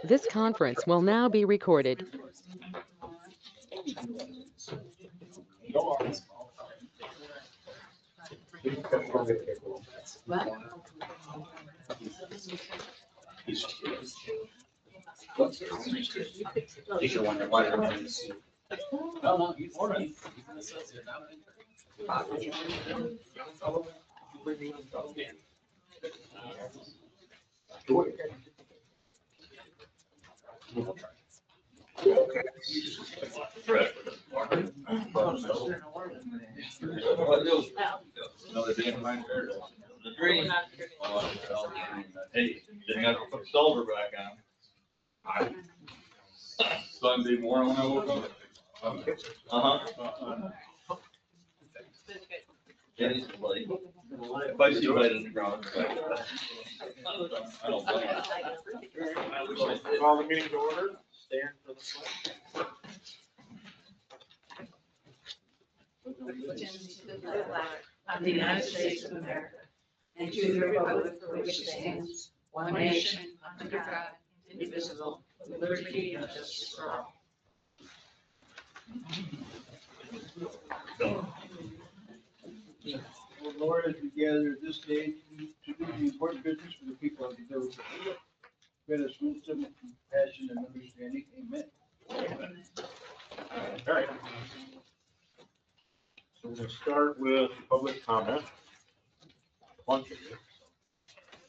This conference will now be recorded. Another day in my paradise. The dream. Hey, didn't have to put silver back on. Sunday morning when I woke up. Jenny's like, if I see right in the ground. I don't blame her. Call the meeting to order. Stand for the Allegiance to the flag of the United States of America and to the republic for which it stands, one nation, under God, indivisible, with liberty and justice for all. Well, Lord, as we gather this day to do the important business for the people of the village of Owego, grant us wisdom, compassion, and understanding. Amen. All right. So we're going to start with public comment. Bunch of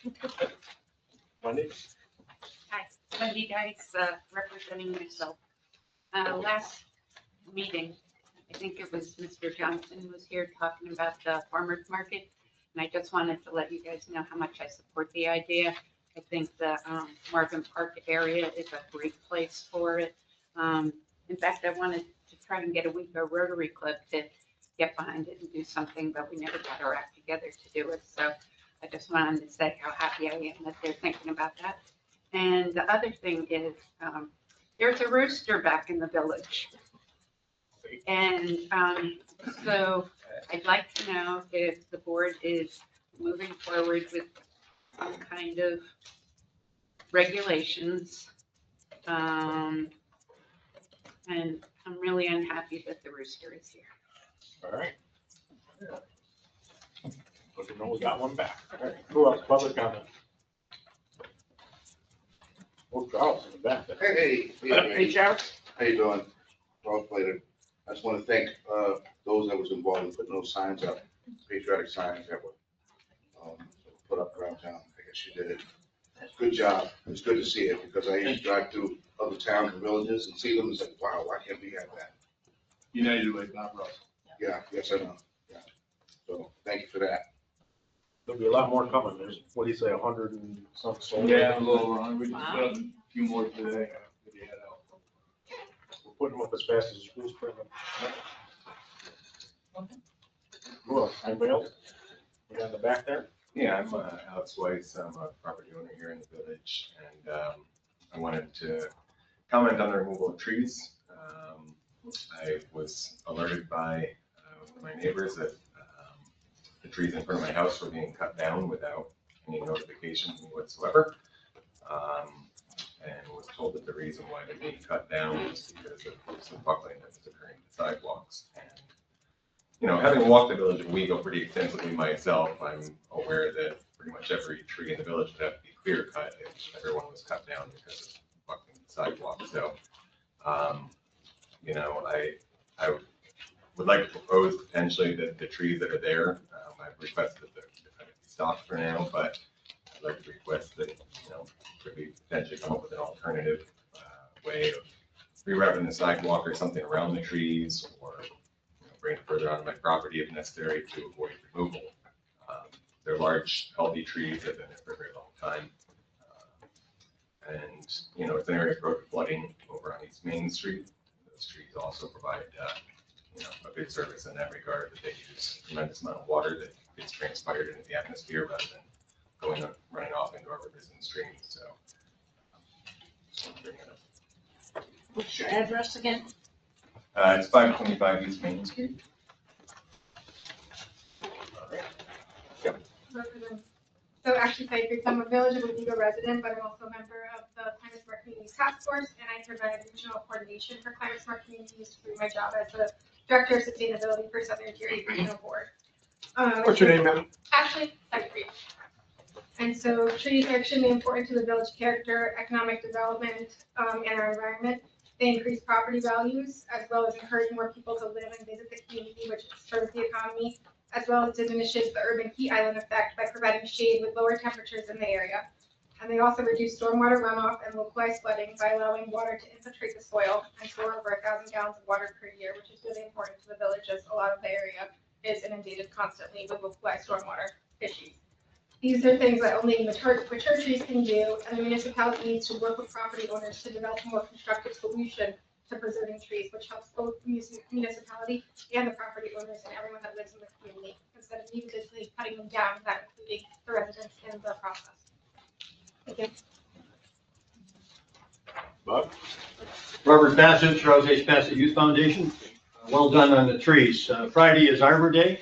you. Wendy? Hi, Wendy Dice, representing myself. Last meeting, I think it was Mr. Johnson was here talking about the farmer's market. And I just wanted to let you guys know how much I support the idea. I think the Marvin Park area is a great place for it. In fact, I wanted to try and get a Owego Rotary Club to get behind it and do something, but we never got our act together to do it. So I just wanted to say how happy I am that they're thinking about that. And the other thing is, there's a rooster back in the village. And so I'd like to know if the board is moving forward with some kind of regulations. And I'm really unhappy that the rooster is here. All right. Looking know we got one back. All right. Who else? Public comment. Oh, Charles in the back. Hey, Charles. how you doing? Charles Plater. I just want to thank those that was involved in putting those signs up, patriotic signs that were put up around town. I guess you did it. Good job. It's good to see it because I used to drive through other towns and villages and see them and say, wow, why can't we have that? United Way, not Russ. Yeah, yes, I know. Yeah. So thank you for that. There'll be a lot more coming. There's, what do you say, 100 and some sold? Yeah, a little wrong. We just put up a few more today. Get the head out. We're putting them up as fast as the schools print them. Who else? Anybody else? We got in the back there? Yeah, I'm Alex Weiss. I'm a property owner here in the village, and I wanted to comment on the removal of trees. I was alerted by my neighbors that the trees in front of my house were being cut down without any notification to me whatsoever. And was told that the reason why they're being cut down is because of some buckling that was occurring in the sidewalks. And you know, having walked the village of Owego pretty extensively myself, I'm aware that pretty much every tree in the village would have to be clear cut if everyone was cut down because of buckling the sidewalk. So, you know, I would like to propose potentially that the trees that are there, I've requested that they're kind of be stopped for now, but I'd like to request that, you know, could we potentially come up with an alternative way of rerouting the sidewalk or something around the trees, or bring it further onto my property if necessary to avoid removal. They're large, healthy trees that have been there for a very long time. And, you know, it's an area prone to flooding over on East Main Street. Those trees also provide, you know, a big service in that regard, that they use a tremendous amount of water that gets transpired into the atmosphere rather than running off into our rivers and streams. So, bring it up. What's your address again? It's 525 East Main Street. So actually, I'm a Village of Owego resident, but I'm also a member of the Climate Smart Community Communities Task Force, and I provide regional coordination for climate smart communities through my job as the Director of Sustainability for Southern Tier Regional Board. What's your name, ma'am? Ashley, Cyprien. And so trees are extremely important to the village character, economic development, and our environment. They increase property values as well as encourage more people to live and visit the community, which spurs the economy, as well as diminishes the urban heat island effect by providing shade with lower temperatures in the area. And they also reduce stormwater runoff and localized flooding by allowing water to infiltrate the soil and store over 1,000 gallons of water per year, which is really important to the village as a lot of the area is inundated constantly with localized stormwater issues. These are things that only mature trees can do, and the municipality needs to work with property owners to develop a more constructive solution to preserving trees, which helps both the municipality and the property owners and everyone that lives in the community, instead of needlessly cutting them down, that including the residents in the process. Thank you. Bob? Robert Bassett, Charles H. Bassett Youth Foundation. Well done on the trees. Friday is Arbor Day.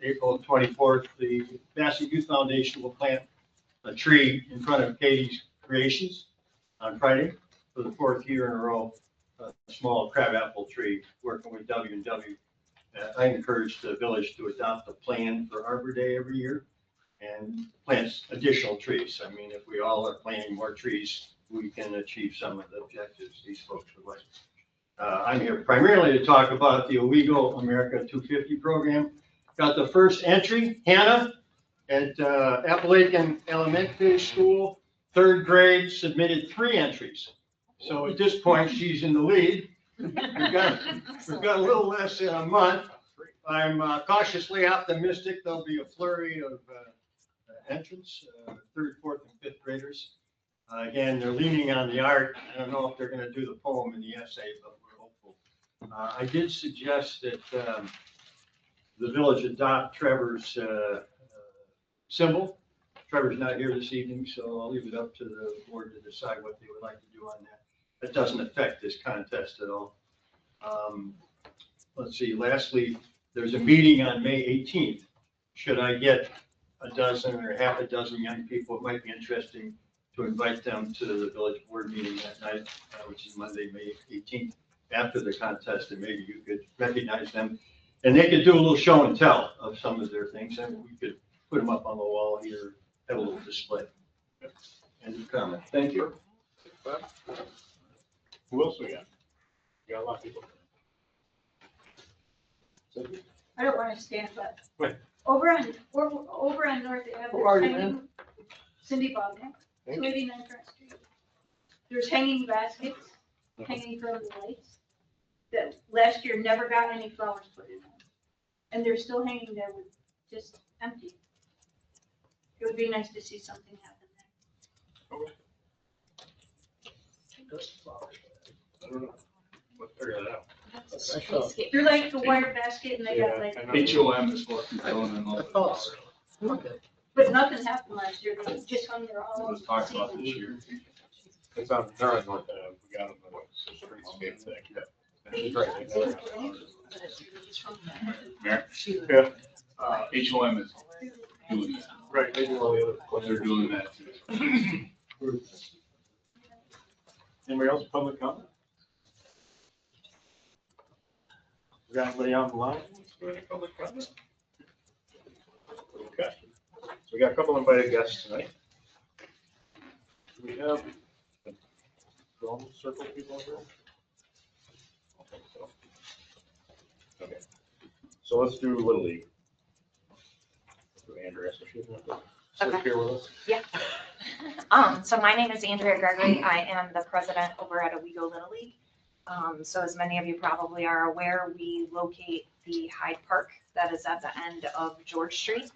April 24th, the Bassett Youth Foundation will plant a tree in front of Katie's Creations on Friday for the 4th year in a row. A small crabapple tree, working with W&W. I encourage the village to adopt a plan for Arbor Day every year and plant additional trees. I mean, if we all are planting more trees, we can achieve some of the objectives these folks would like. I'm here primarily to talk about the Owego America 250 program. Got the first entry, Hannah, at Appalachian Elementary School, 3rd grade, submitted 3 entries. So at this point, she's in the lead. We've got a little less than a month. I'm cautiously optimistic there'll be a flurry of entrants, 3rd, 4th, and 5th graders. Again, they're leaning on the art. I don't know if they're going to do the poem and the essay, but we're hopeful. I did suggest that the village adopt Trevor's symbol. Trevor's not here this evening, so I'll leave it up to the board to decide what they would like to do on that. That doesn't affect this contest at all. Let's see, lastly, there's a meeting on May 18th. Should I get a dozen or half a dozen young people, it might be interesting to invite them to the village board meeting that night, which is Monday, May 18th, after the contest, and maybe you could recognize them. And they could do a little show and tell of some of their things, and we could put them up on the wall here, have a little display. Any comment? Thank you. Who else we got? We got a lot of people. I don't want to stand, but Wait. over on North Who are you, Avenue, ma'am? Cindy Bogdan, 289 Front Street. There's hanging baskets hanging from the lights that last year never got any flowers put in them. And they're still hanging there with just empty. It would be nice to see something happen there. I don't know. Let's figure that out. They're like the wire basket and they got like, HOM is for controlling and all. but nothing happened last year. They just hung there It all was talked about this year. It's on, they're on North Ave. We got them on the streetscape thing. It's right there. Mayor? Yeah. HOM is doing that. Right, they do all the other. But they're doing that too. Anybody else, public comment? We got anybody on the line? Any public comment? Okay, so we got a couple invited guests tonight. Do we have a drum circle people over there? I think so. Okay, so let's do Little League. Do Andrea, so she's gonna sit Okay. here with us. Yeah. So my name is Andrea Gregory. I am the president over at Owego Little League. So as many of you probably are aware, we locate the Hyde Park that is at the end of George Street.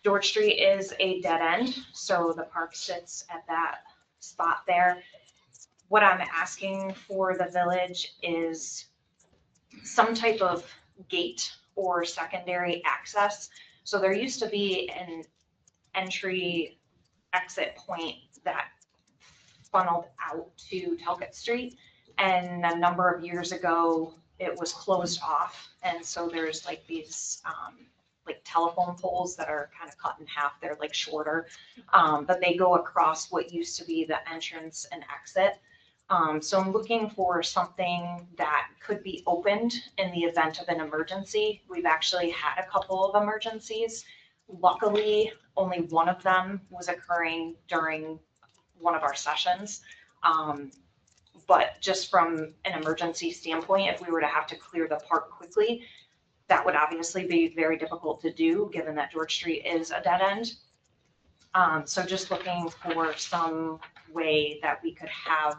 George Street is a dead end, so the park sits at that spot there. What I'm asking for the village is some type of gate or secondary access. So there used to be an entry exit point that funneled out to Talcott Street. And a number of years ago, it was closed off. And so there's like these like telephone poles that are kind of cut in half. They're like shorter. But they go across what used to be the entrance and exit. So I'm looking for something that could be opened in the event of an emergency. We've actually had a couple of emergencies. Luckily, only one of them was occurring during one of our sessions. But just from an emergency standpoint, if we were to have to clear the park quickly, that would obviously be very difficult to do, given that George Street is a dead end. So just looking for some way that we could have,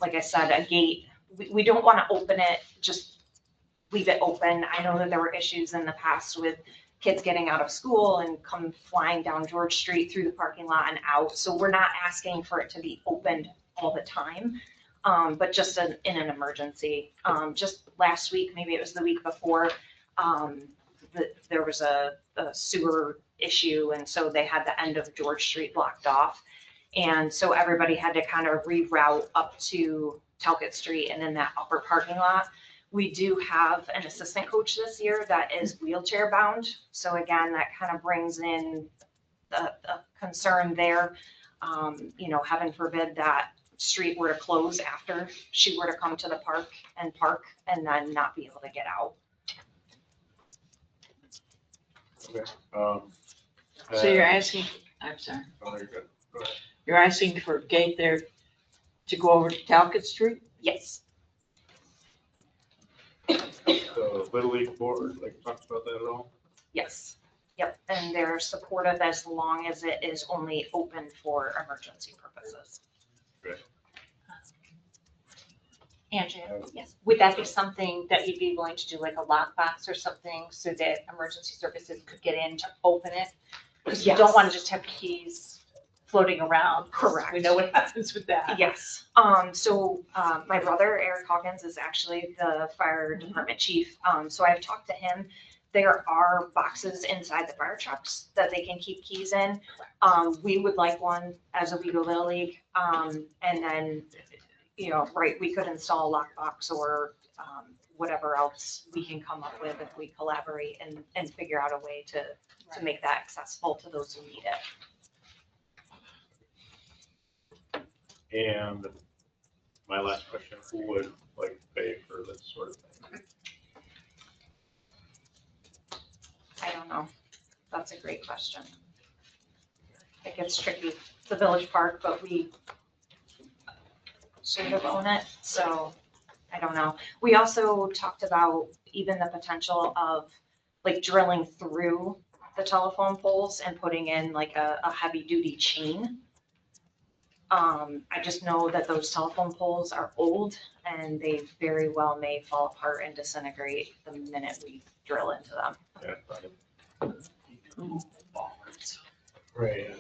like I said, a gate. We don't want to open it, just leave it open. I know that there were issues in the past with kids getting out of school and come flying down George Street through the parking lot and out. So we're not asking for it to be opened all the time, but just in an emergency. Just last week, maybe it was the week before, there was a sewer issue, and so they had the end of George Street blocked off. And so everybody had to kind of reroute up to Talcott Street and in that upper parking lot. We do have an assistant coach this year that is wheelchair bound. So again, that kind of brings in the concern there. Heaven forbid that street were to close after she were to come to the park and then not be able to get out. Okay. So you're asking, I'm sorry, Oh, you're good. Go ahead. you're asking for a gate there to go over to Talcott Street? Yes. The Little League board, like, talked about that at all? Yes. Yep. And they're supportive as long as it is only open for emergency purposes. Andrea, Yes. would that be something that you'd be willing to do, like a lockbox or something, so that emergency services could get in to open it? Because you don't Yes. want to just have keys floating around. 'Cause Correct. We know what happens with that. Yes. So my brother, Eric Hawkins, is actually the fire department chief. So I've talked to him. There are boxes inside the fire trucks that they can keep keys in. We would like one as a Owego Little League. And then, we could install a lockbox or whatever else we can come up with if we collaborate and figure out a way to make that accessible to those who need it. And my last question, who would like pay for this sort of thing? I don't know. That's a great question. It gets tricky. It's the village park, but we sort of own it, so I don't know. We also talked about even the potential of like drilling through the telephone poles and putting in like a heavy duty chain. I just know that those telephone poles are old and they very well may fall apart and disintegrate the minute we drill into them. Yeah. Right.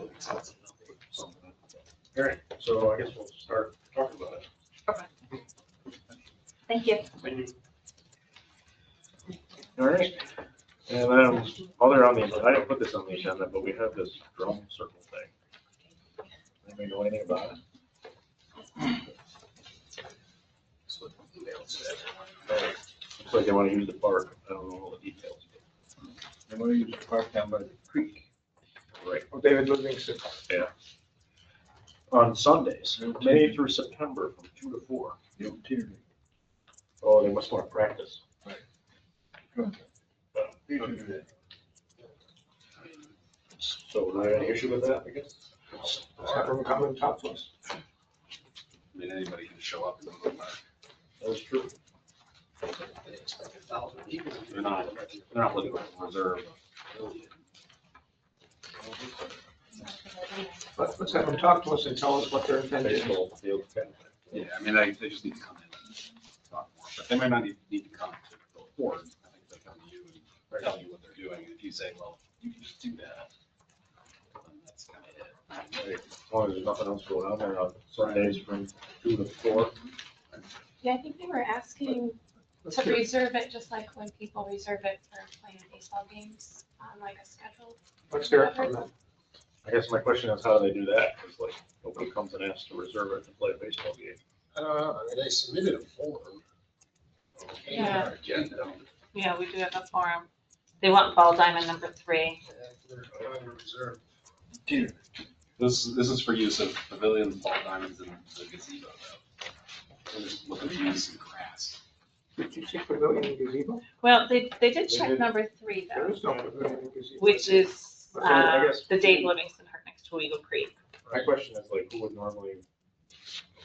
All right, so I guess we'll start talking about it. Thank you. Thank you. All right, and then other on the, I didn't put this on the agenda, but we have this drum circle thing. Anybody know anything about it? Looks like they want to use the park. I don't know all the details. They want to use the park down by the creek. Right. Oh, David Livingston. Yeah. On Sundays, May through September, from 2 to 4. Oh, they must want to practice. You can do that. So, do they have any issue with that, I guess? Have them come and talk to us. I mean, anybody can show up in the park. That's true. They're not looking for reserve. Let's have them talk to us and tell us what their intention is. Baseball field. Yeah, I mean, they just need to come in and talk more, but they might not need to come to the board. I think they come to you and tell you what they're doing. If you say, well, you can just do that, then that's kind of it. Right. As long as there's nothing else going on there on Sundays from 2 to 4. Yeah, I think they were asking to reserve it, just like when people reserve it for playing baseball games on like a schedule. Let's hear it from them. I guess my question is, how do they do that? Because like, nobody comes and asks to reserve it to play a baseball game. They submitted a form. Yeah. Agenda. Yeah, we do have a forum. They want ball diamond number 3. This is for use of pavilions, ball diamonds, and the gazebo though. We're just looking to use some grass. Did you see pavilion and gazebo? Well, they did check did. number 3 There though, is no pavilion and gazebo. which is So I guess- the Dave Livingston Park next to Owego Creek. My question is like, who would normally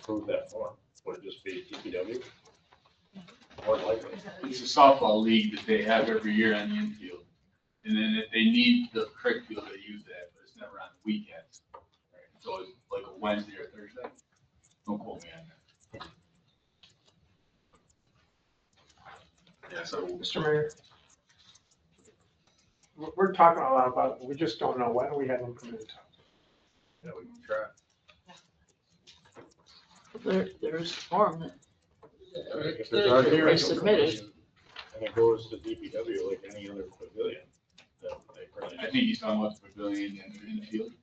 approve that form? Would it just be DPW? More likely. It's a softball league that they have every year on the infield. And then if they need the crick field, they use that, but it's never on the weekends. So it's like a Wednesday or Thursday. Don't quote me on that. Yeah, so Mr. Mayor. We're talking a lot about it, we just don't know, why don't we have them come in and talk? yeah, we can try. There's a form that If there's already they submitted. and it goes to DPW like any other pavilion, then they probably. I think he's talking about the pavilion and the infield.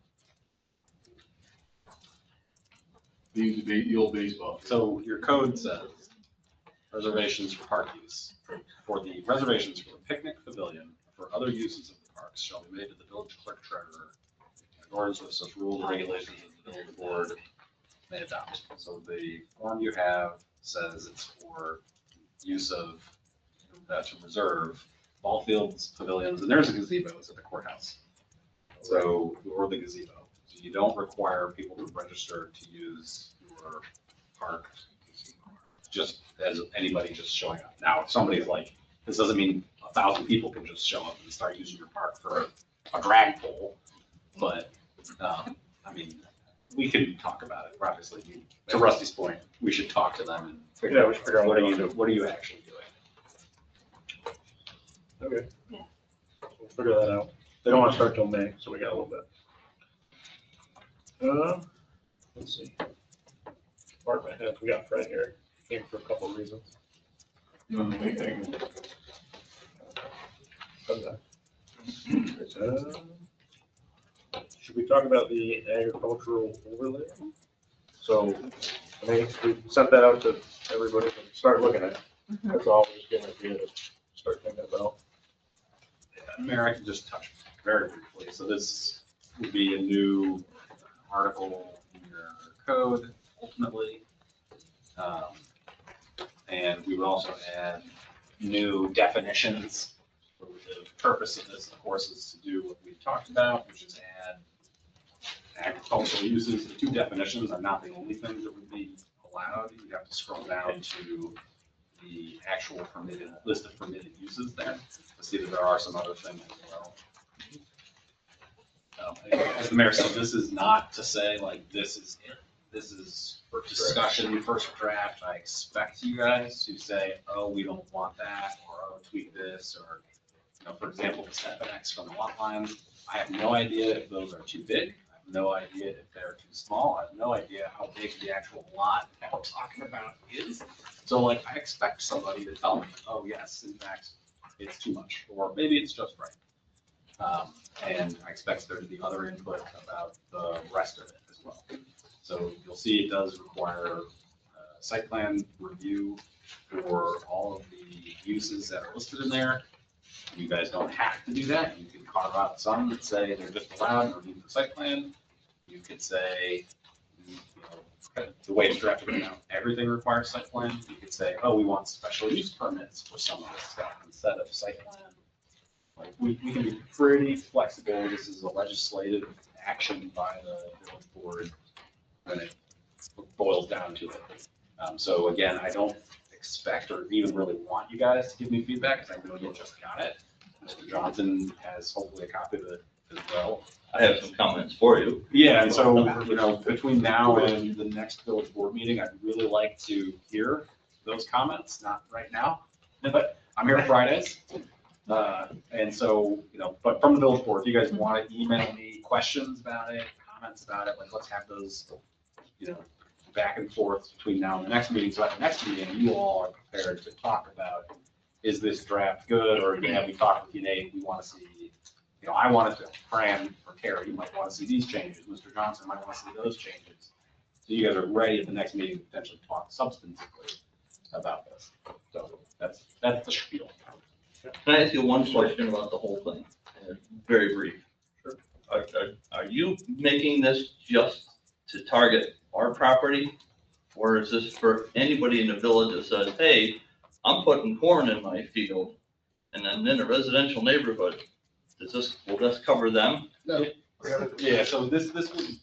They use the old baseball. field. So your code says reservations for park use. For the reservations for the picnic pavilion, for other uses of the parks shall be made to the village clerk treasurer in accordance with such rules and regulations as the village board may adopt. So the form you have says it's for use of, to reserve ball fields, pavilions, and there's a gazebo, it's at the courthouse. So, or the gazebo. So you don't require people to register to use your park just as anybody just showing up. Now, if somebody's like, this doesn't mean 1,000 people can just show up and start using your park for a drag pole, but, I mean, we can talk about it, obviously. To Rusty's point, we should talk to them and Yeah, we should figure out what are you actually doing? Okay. We'll figure that out. They don't want to start till May, so we got a little bit. Let's see. Department heads, we got Fred here, came for a couple of reasons. Anything? Should we talk about the agricultural overlay? So, I mean, we sent that out to everybody to start looking at. That's all, we're just getting an idea to start thinking about. Mayor, I can just touch very briefly. So this would be a new article in your code ultimately. And we would also add new definitions. The purpose of this, of course, is to do what we talked about, which is add agricultural uses. The 2 definitions are not the only things that would be allowed. You have to scroll down to the actual permitted list of permitted uses there to see that there are some other things as well. As the mayor said, this is not to say like this is it. This is for discussion, first draft. I expect you guys to say, oh, we don't want that, or oh, tweak this, or, you know, for example, the setbacks from the lot lines. I have no idea if those are too big. I have no idea if they're too small. I have no idea how big the actual lot that we're talking about is. So like, I expect somebody to tell me, oh, yes, in fact, it's too much, or maybe it's just right. And I expect there to be other input about the rest of it as well. So you'll see it does require site plan review for all of the uses that are listed in there. You guys don't have to do that. You can carve out some that say they're just allowed and review the site plan. You could say, you know, the way it's drafted right now, everything requires site plan. You could say, oh, we want special use permits for some of this stuff instead of site plan. Like, we can be pretty flexible. This is a legislative action by the village board when it boils down to it. So again, I don't expect or even really want you guys to give me feedback because I know you just got it. Mr. Johnson has hopefully a copy of it as well. I have some comments for you. Yeah, and so, you know, between now and the next village board meeting, I'd really like to hear those comments, not right now, but I'm here Fridays. And so, you know, but from the village board, if you guys want to email me questions about it, comments about it, like let's have those, you know, back and forth between now and the next meeting. So at the next meeting, you all are prepared to talk about, is this draft good? Or, yeah, we talked with you, Nate, we want to see, you know, I wanted to, Fran or Carrie, you might want to see these changes. Mr. Johnson might want to see those changes. So you guys are ready at the next meeting to potentially talk substantively about this. So that's the spiel. Can I ask you one question about the whole thing? Very brief. Are you making this just to target our property? Or is this for anybody in the village that says, hey, I'm putting corn in my field and I'm in a residential neighborhood? Will this cover them? No. Yeah, so this would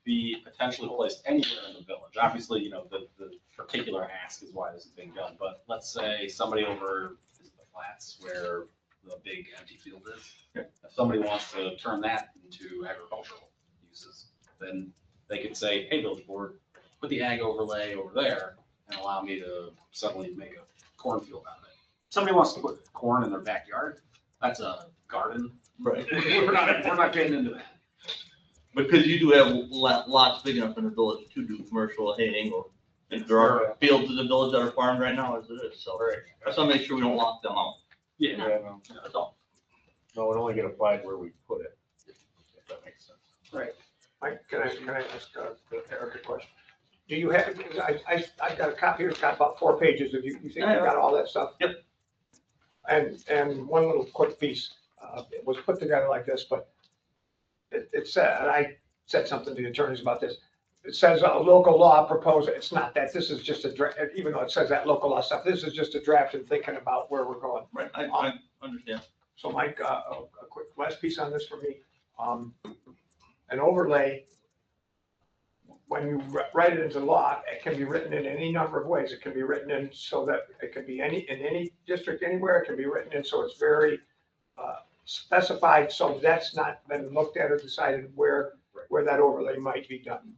be potentially placed anywhere in the village. Obviously, the particular ask is why this is being done, but let's say somebody over the flats where the big empty field is. If somebody wants to turn that into agricultural uses, then they could say, hey, village board, put the ag overlay over there and allow me to suddenly make a cornfield out of it. Somebody wants to put corn in their backyard, that's a garden. Right. We're not getting into that. Because you do have lots big enough in the village to do commercial haying, or if there are fields in the village that are farmed right now as it is, so. Right. I just want to make sure we don't lock them out. Yeah, no, That's all. no, it only get applied where we put it, if that makes sense. Right. Mike, can I ask Eric a question? Do you have, I've got a copy here, it's got about 4 pages. If you think you got all that stuff? Yep. And one little quick piece, it was put together like this, but it said, and I said something to the attorneys about this. It says a local law proposal. It's not that. This is just a draft, even though it says that local law stuff, this is just a draft and thinking about where we're going. Right, I understand. So Mike, a quick last piece on this for me. An overlay, when you write it into law, it can be written in any number of ways. It can be written in so that it can be in any district anywhere. It can be written in so it's very specified. So that's not been looked at or decided where that overlay might be done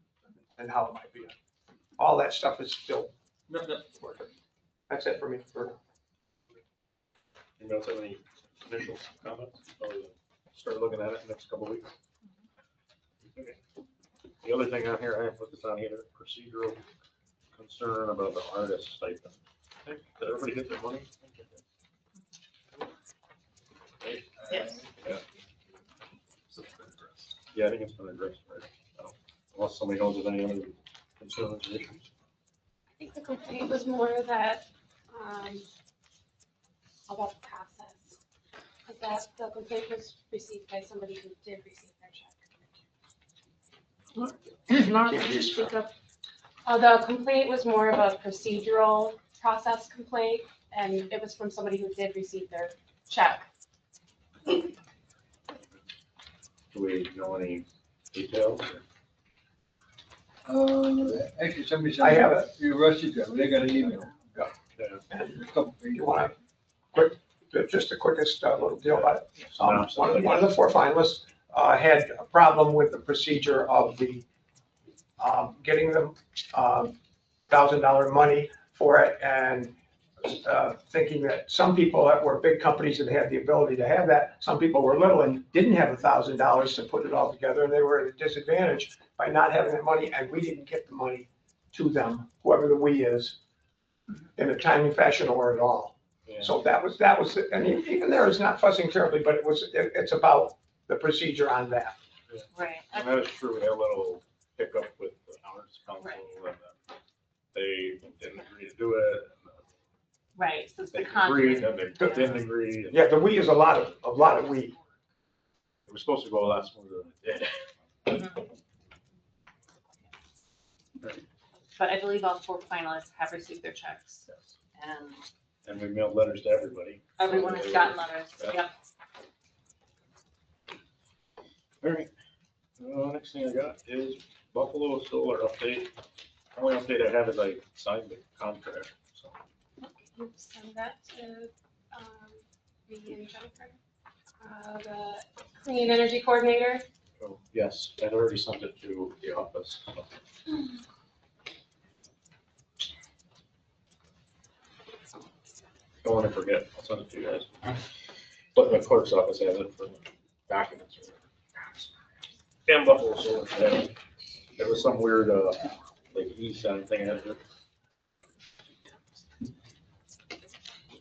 and how it might be done. All that stuff is still working. That's it for me. Anybody else have any initial comments? Start looking at it in the next couple of weeks. Okay. The other thing on here, I have put this on here, procedural concern about the artist stipend. Did everybody get their money? Yes. Yeah. Yeah, I think it's been addressed, right? Unless somebody knows of any other concerns or issues. I think the complaint was more that, about the process. That the complaint was received by somebody who did receive their check. Can you speak up? The complaint was more of a procedural process complaint, and it was from somebody who did receive their check. Do we know any details? Actually, somebody I have said, you rushed it, they got an email. You want just the quickest little deal about it. One of the 4 finalists had a problem with the procedure of the getting them $1,000 money for it, and thinking that some people that were big companies that had the ability to have that, some people were little and didn't have $1,000 to put it all together, and they were at a disadvantage by not having that money, and we didn't get the money to them, whoever the we is, in a timely fashion or at all. Yeah. So that was, and even there, it's not fussing terribly, but it's about the procedure on that. Right. And that is true. We had a little hiccup with the arts council, and they didn't agree to do it. Right, so it's They the contract. agreed, and they didn't agree. Yeah, the we is a lot of we. It was supposed to go a lot smoother than it did. But I believe all 4 finalists have received their checks. And And we mailed letters to everybody. everyone has gotten letters. Yeah. Yep. All right. Next thing I got is Buffalo Solar update. Only update I have is I signed the contract, so. You send that to, me and Jennifer, the clean energy coordinator. Oh, yes, I'd already sent it to the office. Don't want to forget, I'll send it to you guys. But the clerk's office has it for documents. And Buffalo Solar, yeah. There was some weird, like e-sign thing I had to.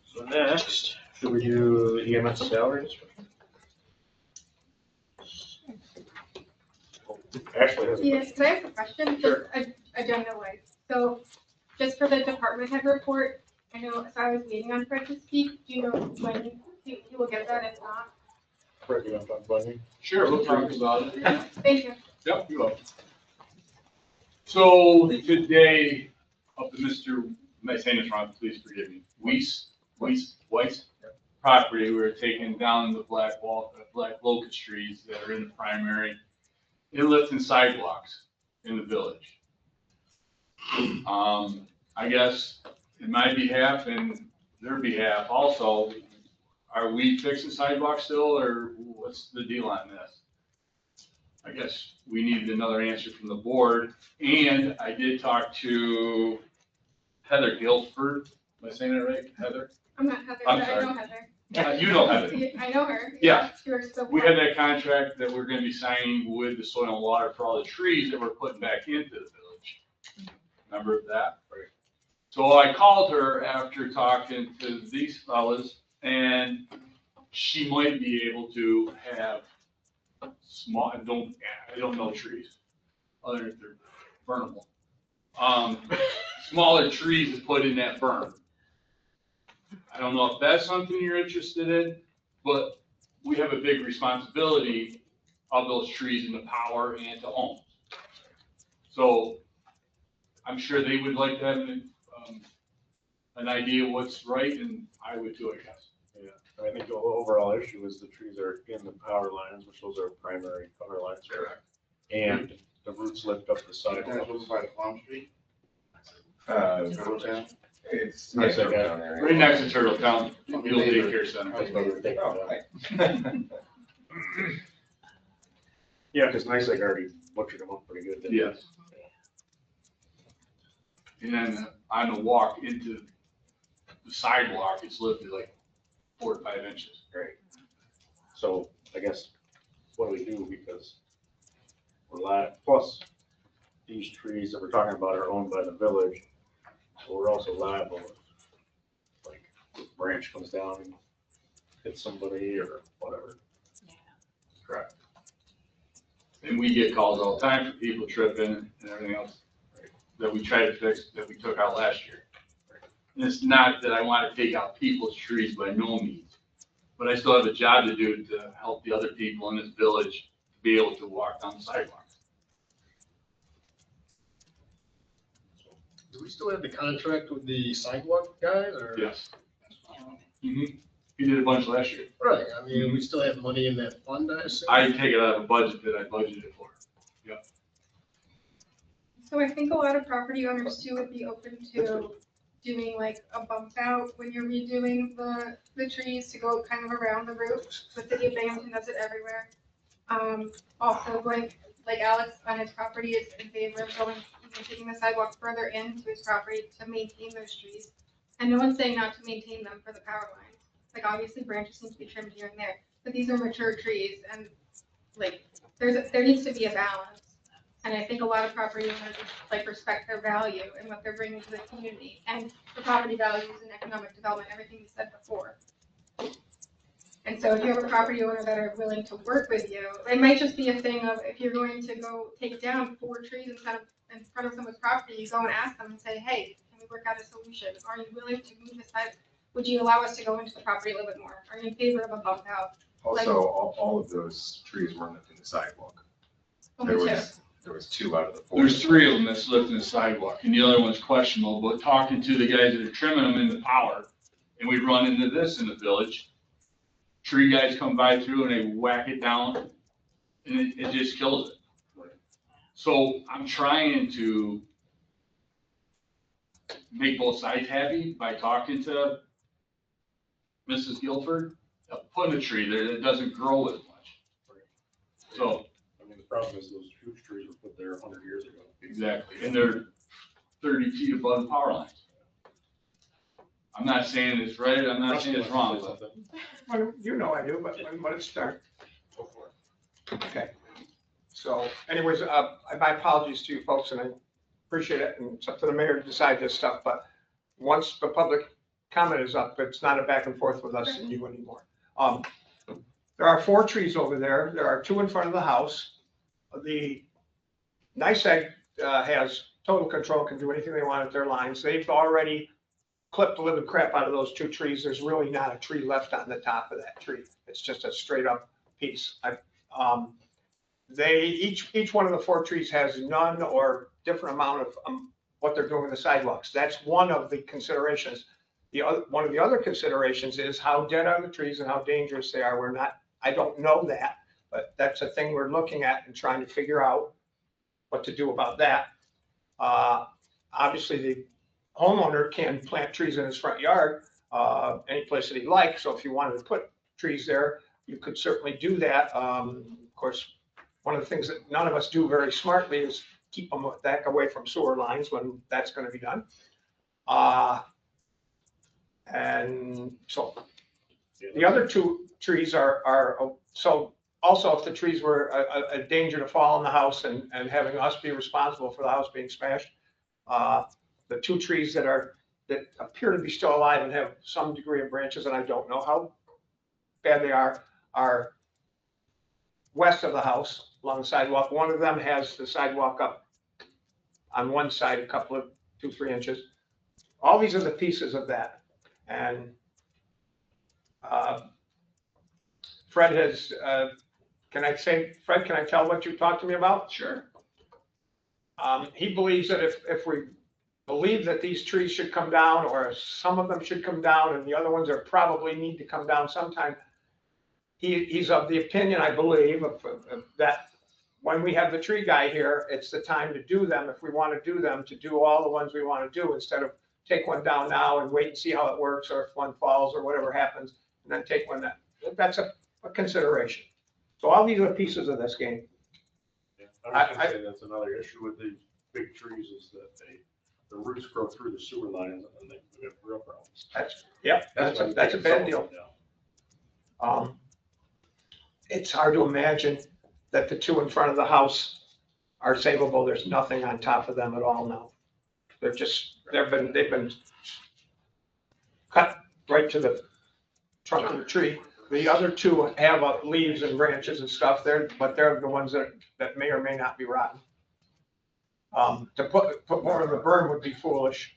So next, should we do EMS salaries? Ashley has a Yes, can I ask a question? Sure. Just agenda-wise. So just for the department head report, I know, so I was waiting on for it to speak. Do you know when we'll get that, if not. Fred, you want to talk about it? Sure, we'll talk about it. Thank you. Yep, you're welcome. So today, up to Mr., am I saying this wrong? Please forgive me. Weiss property, we were taking down the black locust trees that are in the primary inlets and sidewalks in the village. I guess in my behalf and their behalf also, are we fixing sidewalks still, or what's the deal on this? I guess we needed another answer from the board, and I did talk to Heather Guilford. Am I saying that right, Heather? I'm not Heather, I'm but I sorry. know Heather. You know Heather. I know her. Yeah. She works so We well. had that contract that we're gonna be signing with the soil and water for all the trees that we're putting back into the village. Remember that? Right. So I called her after talking to these fellas, and she might be able to have small, I don't know trees, other than they're burnable. Smaller trees to put in that berm. I don't know if that's something you're interested in, but we have a big responsibility of those trees in the power and to homes. So I'm sure they would like to have an idea of what's right, and I would too, I guess. Yeah, I think the overall issue is the trees are in the power lines, which those are primary power lines. Correct. And the roots lift up the That's sidewalk. over by the Farm Street? Uh, Town? It's Nice, yeah, I got it. down there. Right next to Turtle Town, the old daycare center. That's what we were thinking Oh, about. right. Yeah, because Nice Lake already butchered them up pretty good. didn't they? Yes. And then on the walk into the sidewalk, it's lifted like 4 to 5 inches. Great. So I guess, what do we do? Because we're plus these trees that we're talking about are owned by the village. So we're also liable if like a branch comes down and hits somebody or whatever. Correct. And we get calls all the time for people tripping and everything else that we try to fix, that we took out last year. And it's not that I want to take out people's trees by no means, but I still have a job to do to help the other people in this village be able to walk down the sidewalks. Do we still have the contract with the sidewalk guys or? Yes. Mm-hmm. He did a bunch last year. Right, I mean, we still have money in that fund, I assume? I take it out of a budget that I budgeted for. Yep. So I think a lot of property owners too would be open to doing like a bump out when you're redoing the trees to go kind of around the root. The city of Binghamton does it everywhere. Also going, like Alex on his property is in favor of going, even taking the sidewalk further into his property to maintain those trees. And no one's saying not to maintain them for the power lines. Like obviously branches need to be trimmed here and there, but these are mature trees and like there needs to be a balance. And I think a lot of property owners like respect their value and what they're bringing to the community and the property values and economic development, everything you said before. And so if you have a property owner that are willing to work with you, it might just be a thing of if you're going to go take down 4 trees in front of someone's property, you go and ask them and say, hey, can we work out a solution? Are you willing to move this side? Would you allow us to go into the property a little bit more? Are you in favor of a bump out? Also, all of those trees weren't up in the sidewalk. Only There was 2 out of the 4. There's 3 of them that's lifting the sidewalk, and the other one's questionable, but talking to the guys that are trimming them in the power, and we run into this in the village. Tree guys come by through and they whack it down, and it just kills it. So I'm trying to make both sides happy by talking to Mrs. Guilford, putting a tree there that doesn't grow as much. So. I mean, the problem is those huge trees were put there 100 years ago. Exactly, and they're 30 feet above the power lines. I'm not saying it's right, I'm not saying it's wrong, but. Well, you know I do, but let it start. Go for it. Okay. So anyways, my apologies to you folks, and I appreciate it, and it's up to the mayor to decide this stuff, but once the public comment is up, it's not a back and forth with us and you anymore. There are 4 trees over there. There are 2 in front of the house. The NICEAG has total control, can do anything they want at their lines. They've already clipped the living crap out of those 2 trees. There's really not a tree left on the top of that tree. It's just a straight up piece. Each one of the 4 trees has none or different amount of what they're doing with the sidewalks. That's one of the considerations. One of the other considerations is how dead are the trees and how dangerous they are. I don't know that, but that's a thing we're looking at and trying to figure out what to do about that. Obviously, the homeowner can plant trees in his front yard, any place that he likes. So if you wanted to put trees there, you could certainly do that. Of course, one of the things that none of us do very smartly is keep them back away from sewer lines when that's going to be done. And so the other 2 trees are so also if the trees were a danger to fall in the house and having us be responsible for the house being smashed, the 2 trees that appear to be still alive and have some degree of branches, and I don't know how bad they are west of the house along the sidewalk. One of them has the sidewalk up on one side, a couple of 2-3 inches. All these are the pieces of that. And Fred has, Fred, can I tell what you talked to me about? Sure. He believes that if we believe that these trees should come down, or some of them should come down, and the other ones are probably need to come down sometime, he's of the opinion, I believe, that when we have the tree guy here, it's the time to do them. If we want to do them, to do all the ones we want to do instead of take one down now and wait and see how it works, or if one falls or whatever happens, and then take one that's a consideration. So all these are pieces of this game. Yeah, I was gonna say that's another issue with these big trees is that the roots grow through the sewer lines and they have real problems. That's a bad deal. It's hard to imagine that the 2 in front of the house are savable. There's nothing on top of them at all now. They've been cut right to the trunk of the tree. The other 2 have leaves and branches and stuff there, but they're the ones that may or may not be rotten. To put more in the berm would be foolish.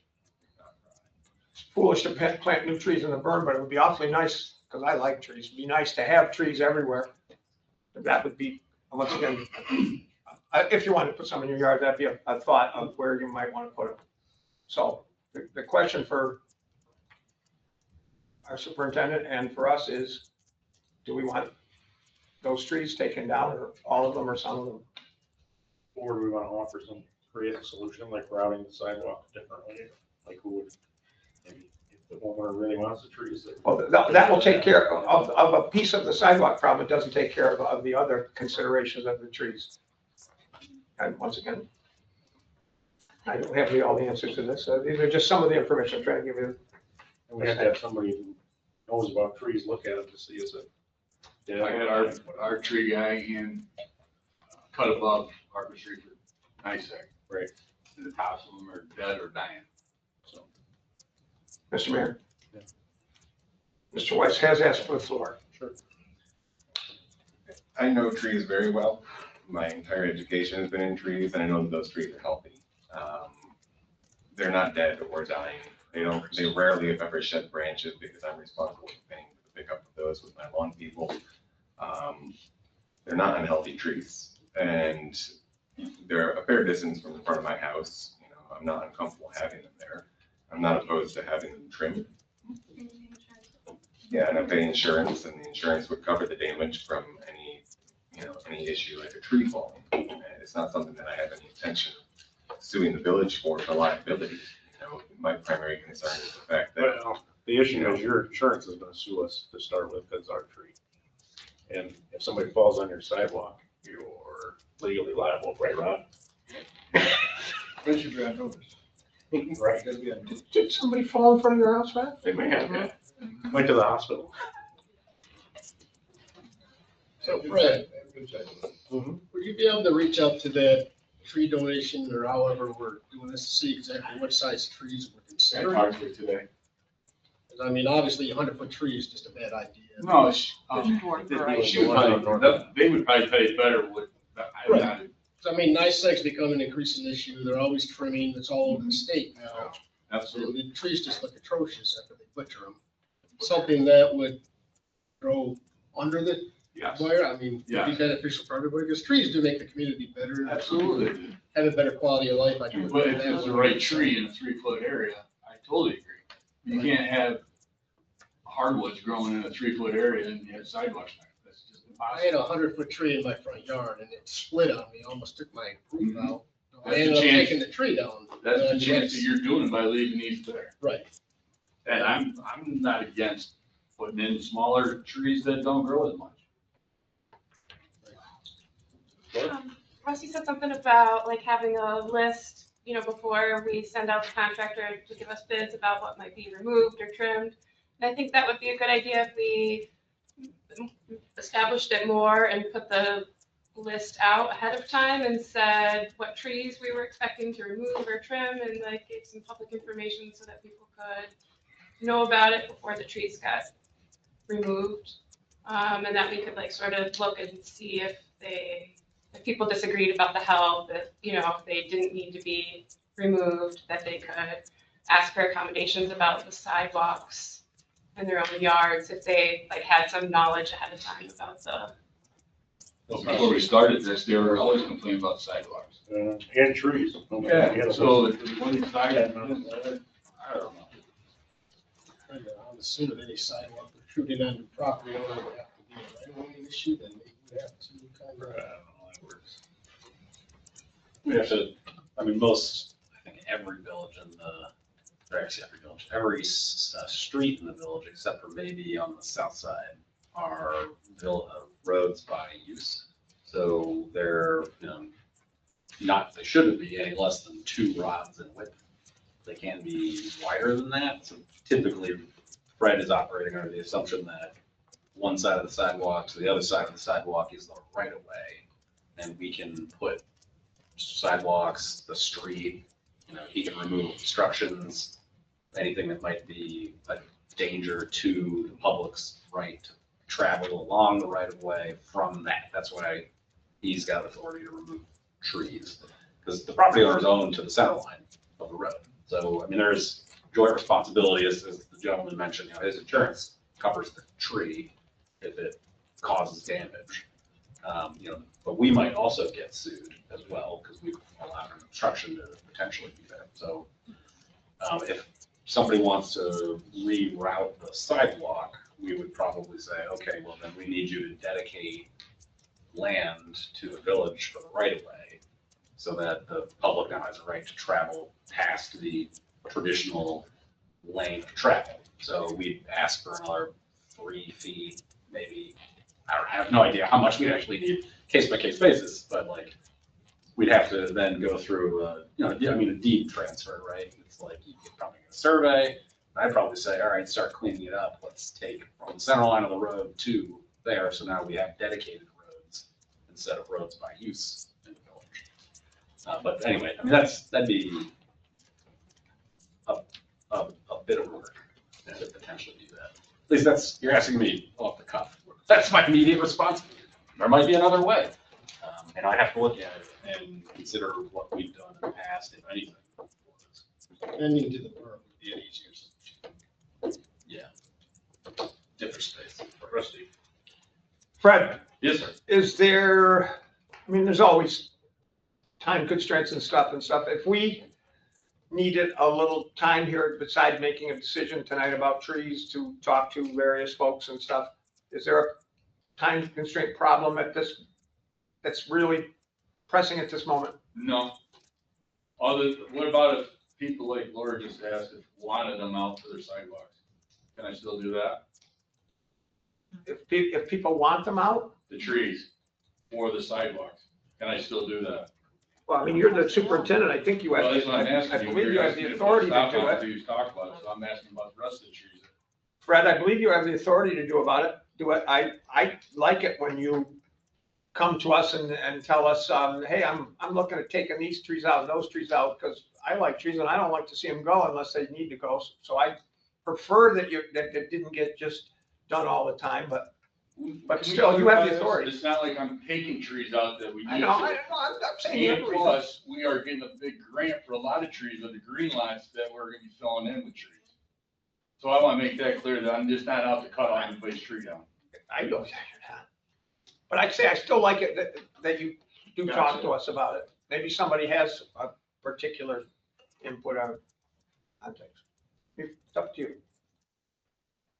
It's foolish to plant new trees in the berm, but it would be awfully nice, because I like trees. It'd be nice to have trees everywhere. That would be, once again, if you wanted to put some in your yard, that'd be a thought of where you might want to put them. So the question for our superintendent and for us is, do we want those trees taken down, or all of them, or some of them? Or do we want to offer create a solution like routing the sidewalk differently? Like who would, maybe if the homeowner really wants the trees. Well, that will take care of a piece of the sidewalk problem. It doesn't take care of the other considerations of the trees. And once again, I don't have all the answers to this. These are just some of the information I'm trying to give you. And we have to have somebody who knows about trees look at them to see is it. Yeah, I had our tree guy in cut above Harper Street for NICEAG. Right. And the tops of them are dead or dying. So. Mr. Mayor. Yeah. Mr. Weiss has asked for the floor. Sure. I know trees very well. My entire education has been in trees, and I know that those trees are healthy. They're not dead or dying. They rarely, if ever, shed branches because I'm responsible for paying for the pickup of those with my lawn people. They're not unhealthy trees, and they're a fair distance from the front of my house. I'm not uncomfortable having them there. I'm not opposed to having them trimmed. Yeah, and I pay insurance, and the insurance would cover the damage from any issue like a tree falling. And it's not something that I have any intention of suing the village for liability. My primary concern is the fact that. Well, the issue is your insurance is going to sue us to start with because our tree. And if somebody falls on your sidewalk, you're legally liable, right, Ron? Where's your grand notice? Right. Did somebody fall in front of your house, Matt? They may have, yeah. Went to the hospital. So Fred, Mm-hmm. would you be able to reach out to that tree donation or however we're doing this to see exactly what size trees we're I considering? talked to her today. 'Cause I mean, obviously, a 100-foot tree is just a bad idea. No, she would probably, they would probably tell you better what, I'm not. I mean, NICEAG's become an increasing issue. They're always trimming. It's all over the state now. Absolutely. The trees just look atrocious after they butcher them. Something that would grow under the Yes, wire, I mean, would be Yes. beneficial for everybody, because trees do make the community better. absolutely. Have a better quality of life. I can But if it's the right tree in a 3-foot area, I totally agree. You can't have hardwoods growing in a 3-foot area and you have sidewalks. That's just I had impossible. 100-foot tree in my front yard and it split on me, almost took my roof Mhm. out. I That's the ended up chance- taking the tree down. That's the And chance that you're doing by leaving these there. Right. And I'm not against putting in smaller trees that don't grow as much. Rusty said something about like having a list, before we send out the contractor to give us bids about what might be removed or trimmed. And I think that would be a good idea if we established it more and put the list out ahead of time and said what trees we were expecting to remove or trim, and like gave some public information so that people could know about it before the trees got removed. And that we could like sort of look and see if people disagreed about the health, if they didn't need to be removed, that they could ask for accommodations about the sidewalks in their own yards, if they like had some knowledge ahead of time about the. Well, before we started this, they were always complaining about sidewalks. And trees. Yeah, so when you started, I don't know. I'm assuming any sidewalk protruding on the property owner would have to be a right-of-way issue, then maybe we have to kind I of. don't know how that works. We have to, I mean, most, I think every village in the, or actually every village, every street in the village, except for maybe on the south side, are roads by use. So they're, not, they shouldn't be any less than 2 rods in width. They can be wider than that. So typically, Fred is operating under the assumption that one side of the sidewalk to the other side of the sidewalk is the right of way. And we can put sidewalks, the street, he can remove obstructions, anything that might be a danger to the public's right to travel along the right of way from that. That's why he's got authority to remove trees, because the property owner's owned to the center line of the road. So, I mean, there's joint responsibility, as the gentleman mentioned, his insurance covers the tree if it causes damage. But we might also get sued as well, because we've allowed an obstruction to potentially be there. So, if somebody wants to reroute the sidewalk, we would probably say, okay, well, then we need you to dedicate land to the village for the right of way, so that the public now has a right to travel past the traditional lane of travel. So we'd ask for another 3 feet, maybe. I have no idea how much we'd actually need, case by case basis, but like, we'd have to then go through, a deed transfer, right? It's like, you could probably get a survey. I'd probably say, all right, start cleaning it up. Let's take from the center line of the road to there. So now we have dedicated roads instead of roads by use in the village. But anyway, I mean, that'd be a bit of work to potentially do that. At least you're asking me off the cuff. That's my immediate response. There might be another way. And I have to look at it and consider what we've done in the past, if anything. Ending to the borough would be an easier solution. Yeah. Different space. Rusty. Fred, Yes, sir. is there, there's always time constraints and stuff. If we needed a little time here besides making a decision tonight about trees to talk to various folks and stuff, is there a time constraint problem that's really pressing at this moment? No. What about if people like Laura just asked if wanted them out for their sidewalks? Can I still do that? If people want them out? The trees or the sidewalks? Can I still do that? Well, you're the superintendent. I think you have, Well, that's what I'm asking I you. believe you have the You're authority to asking do if it. you talk about it, so I'm asking about the rest of the trees. Fred, I believe you have the authority to do it. I like it when you come to us and tell us, hey, I'm looking at taking these trees out and those trees out, because I like trees and I don't like to see them go unless they need to go. So I prefer that it didn't get just done all the time, but But Can we still, you have clarify the this? authority. It's not like I'm taking trees out that we I need know, to. I'm saying you have And the reason. plus, we are getting a big grant for a lot of trees with the green lots that we're gonna be filling in with trees. So I wanna make that clear that I'm just not out to cut off anybody's tree down. I know you're not. But I'd say I still like it that you do talk to us about it. Maybe somebody has a particular input on things. It's up to you.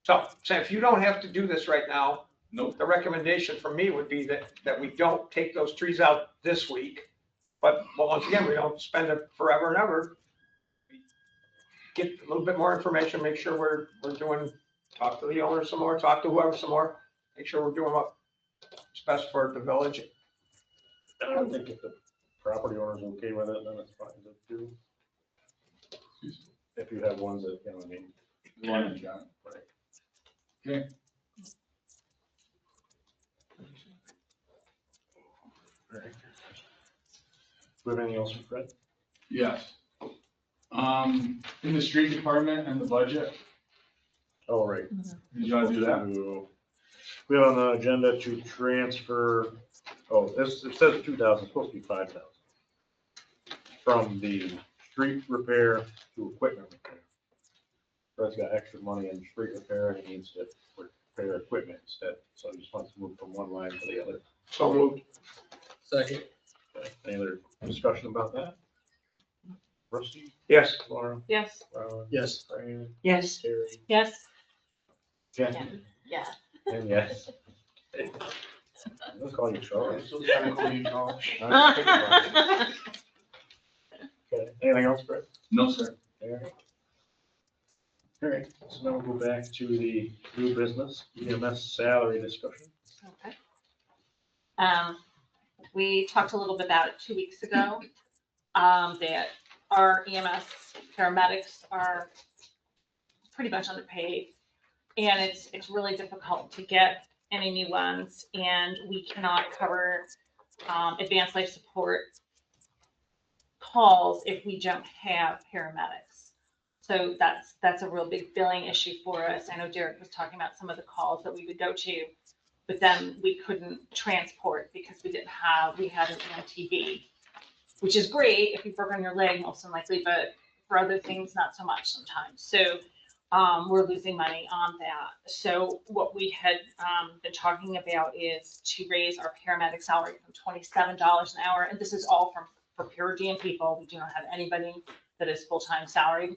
So, Sam, if you don't have to do this right now, Nope. the recommendation from me would be that we don't take those trees out this week. But once again, we don't spend it forever and ever. Get a little bit more information, make sure we're doing, talk to the owner some more, talk to whoever some more, make sure we're doing what's best for the village. I don't think if the property owner's okay with it, then it's fine to do. If you have ones that, you know, I mean. One, John. Right. Okay. Right. Do we have anything else for Fred? Yes. In the street department and the budget, Oh, right. did you wanna do that? We have on the agenda to transfer, it says 2,000, it's supposed to be 5,000. From the street repair to equipment repair. Fred's got extra money in street repair and he needs to repair equipment instead, so he just wants to move from one line to the other. So moved. Second. Okay, any other discussion about that? Rusty? Yes. Laura? Yes. Yes. Brian? Yes. Terry? Yes. Jen? Yeah. And yes. Let's call you Charles. Okay, anything else, Fred? No, sir. All right, so now we'll go back to the new business, EMS salary discussion. Okay. We talked a little bit about it 2 weeks ago, that our EMS paramedics are pretty much underpaid. And it's really difficult to get any new ones, and we cannot cover advanced life support calls if we don't have paramedics. So that's a real big billing issue for us. I know Derek was talking about some of the calls that we would go to, but then we couldn't transport because we had an MTB, which is great if you've broken your leg most likely, but for other things, not so much sometimes. So we're losing money on that. So what we had been talking about is to raise our paramedic salary from $27 an hour, and this is all for pure diem people. We do not have anybody that is full-time salaried,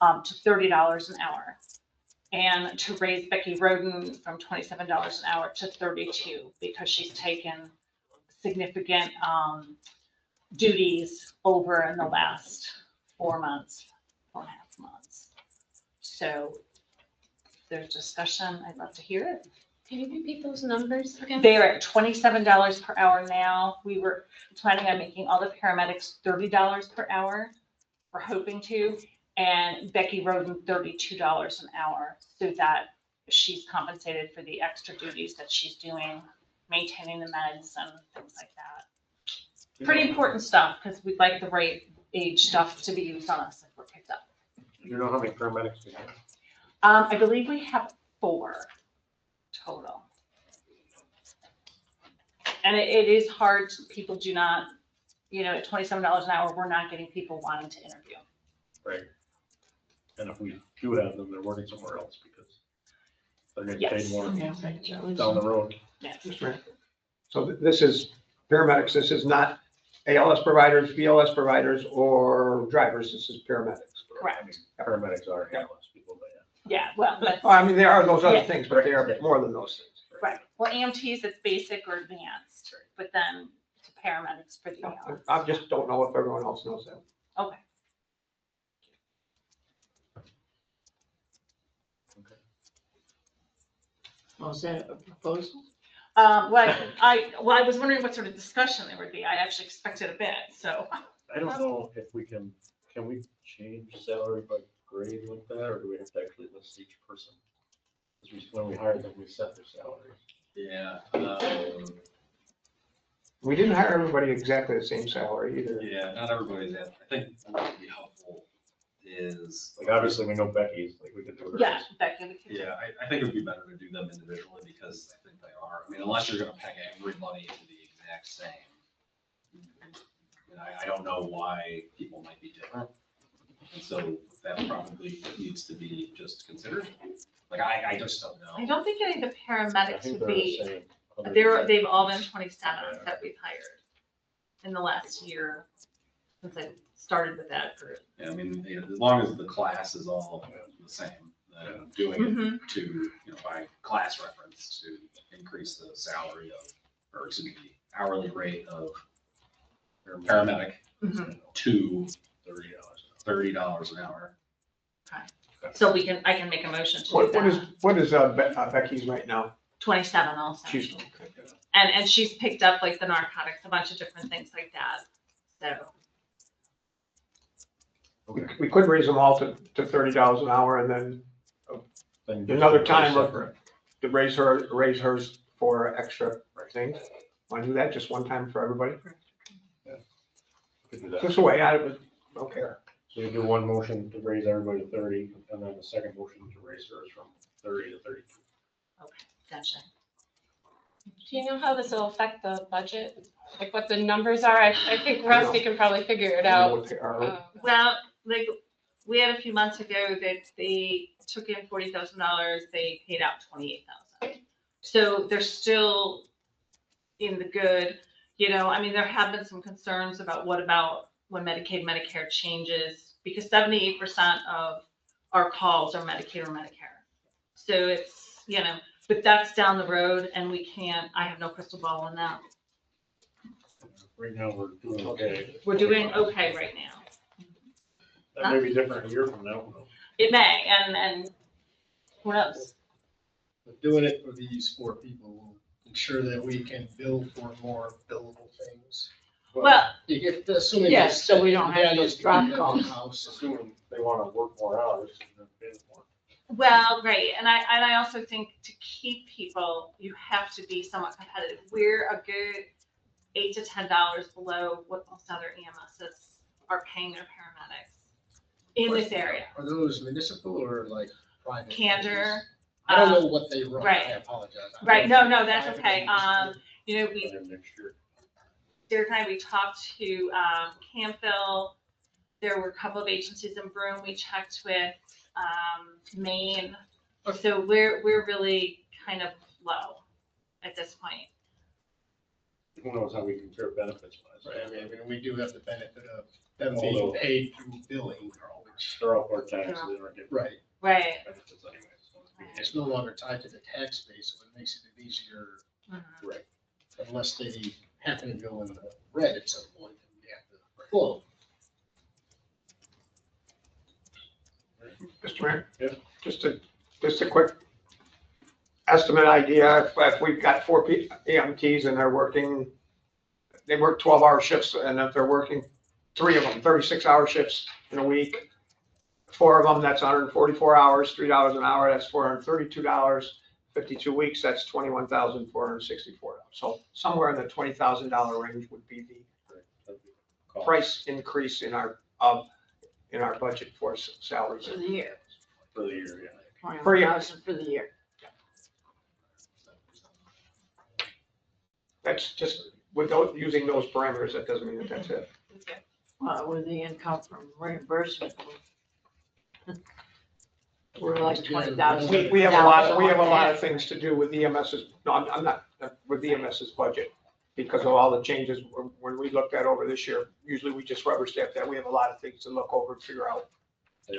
to $30 an hour. And to raise Becky Roden from $27 an hour to $32 because she's taken significant duties over in the last 4 months, 4.5 months. So if there's discussion, I'd love to hear it. Can you repeat those numbers again? They are at $27 per hour now. We were planning on making all the paramedics $30 per hour. We're hoping to, and Becky Roden $32 an hour so that she's compensated for the extra duties that she's doing, maintaining the meds and things like that. Pretty important stuff because we'd like the right age stuff to be used on us if we're picked up. Do you know how many paramedics we have? I believe we have 4 total. And it is hard, people do not, at $27 an hour, we're not getting people wanting to interview. Right. And if we do have them, they're working somewhere else because they're getting Yes. paid more Yeah. down the road. Yes. So this is paramedics, this is not ALS providers, BLS providers, or drivers, this is paramedics. Correct. Paramedics are ALS people, but Yeah, well, that's, Well, I mean, there are those other Yeah. things, but they are more than those things. right. Well, EMTs, it's basic or advanced, but then to paramedics for the ALS. I just don't know if everyone else knows that. Okay. Oh, is that a proposal? Well, I was wondering what sort of discussion there would be. I actually expected a bit, so. I don't know if we can we change salary by grade like that, or do we have to actually list each person? Because when we hire them, we set their salary. Yeah. We didn't hire everybody exactly the same salary either. Yeah, not everybody's at, I think what would be helpful is. Like, obviously, we know Becky's, like, we could do it. Yeah, Becky, we could. Yeah, I think it would be better to do them individually because I think they are. I mean, unless you're gonna peg everybody into the exact same. And I don't know why people might be different. And so that probably needs to be just considered. Like, I just don't know. I don't think any of the paramedics think would they're the be, same. they've all been 27 that we've hired in the last year since I started with that group. Yeah, I mean, as long as the class is all the same, then doing Mhm. it to, by class reference to increase the salary of, or excuse me, the hourly rate of paramedic Mhm. to $30 an hour. So I can make a motion to do What is that. Becky's right now? 27 also. She's, And she's picked up like the narcotics, a bunch of different things like that. So, we could raise them all to $30 an hour and then another time to raise hers for extra things. Want to do that just one time for everybody? Could do that. Just a way out of it, don't care. So you do one motion to raise everybody to 30, and then the second motion to raise hers from 30 to 32. gotcha. Do you know how this will affect the budget? Like what the numbers are? I think Rusty can probably figure it I don't know out. what they are. Well, like, we had a few months ago that they took in $40,000, they paid out $28,000. So they're still in the good, I mean, there have been some concerns about what about when Medicaid, Medicare changes, because 78% of our calls are Medicaid or Medicare. So it's, but that's down the road and I have no crystal ball on that. Right now, we're doing okay. We're doing okay right now. That may be different a year from now. It may, and who knows? But doing it for these 4 people will ensure that we can bill for more billable things. Well, Assuming. Yes, so we don't have those drop calls. House. Assuming they want to work more hours, then pay them more. Well, right, and I also think to keep people, you have to be somewhat competitive. We're a good $8 to $10 below what most other EMSs are paying their paramedics in this area. Are those municipal or like private? Candor. I don't know what they run. Right. I apologize. Right, no, that's okay. We, Next year. Derek and we talked to Campbell. There were a couple of agencies in Broome we checked with, Maine. So we're really kind of low at this point. Who knows how we compare benefits wise. Right, I mean, we do have the benefit of them Although- being paid through billing, which, They're all part-time, so they don't get right, Right. benefits anyway. So it's no longer tied to the tax base, so it makes it easier, Right. unless they happen to go in the red at some point, and we have to pull. Mr. Mayor? Yeah. Just a quick estimate idea, if we've got 4 EMTs and they work 12-hour shifts, and if they're working 3 of them, 36-hour shifts in a week, 4 of them, that's 144 hours, $3 an hour, that's $432, 52 weeks, that's $21,464. So somewhere in the $20,000 range would be the price increase in our budget for salaries. For the year, For the year, yeah. Per year. 21,000 for the year. That's just, using those parameters, that doesn't mean that that's it. With the income from reimbursement. We're like 20,000. We have a lot of things to do with EMS's, no, I'm not, with EMS's budget, because of all the changes, when we looked at over this year, usually we just rubber stamp that, we have a lot of things to look over and figure out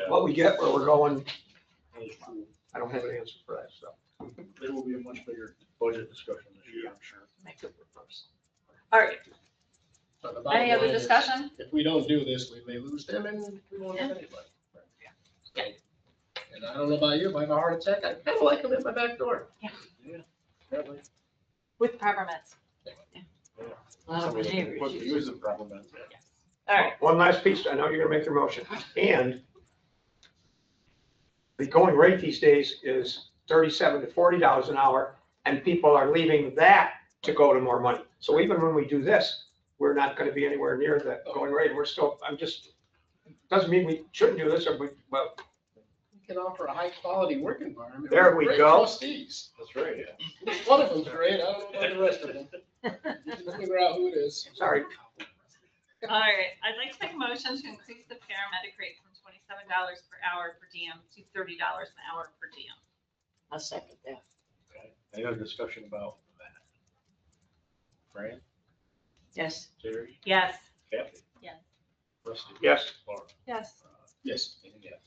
what we get, where we're going. I don't have an answer for that, so. There will be a much bigger budget discussion this year, I'm sure. Make a proposal. All right, But the bottom any other line is, discussion? if we don't do this, we may lose them and we won't have anybody. And I don't know about you, if I have a heart attack, I kind of like them at my back door. Probably. With peppermints. A lot of Somebody behaviors. put the use of problem in. All right, One last piece, I know you're gonna make your motion, and the going rate these days is $37 to $40 an hour, and people are leaving that to go to more money. So even when we do this, we're not gonna be anywhere near that going rate, doesn't mean we shouldn't do this, well, can offer a high-quality work environment. There We're we great go. Trustees. That's right, yeah. One of them's great, I don't know about the rest of them. You can figure out who it is. Sorry. All right, I'd like to make a motion to increase the paramedic rate from $27 per hour per diem to $30 an hour per diem. I'll second that. Okay. Any other discussion about that? Fran, Yes. Jerry, Yes. Kathy? Yes. Rusty? Yes. Laura? Yes. Yes. And yes.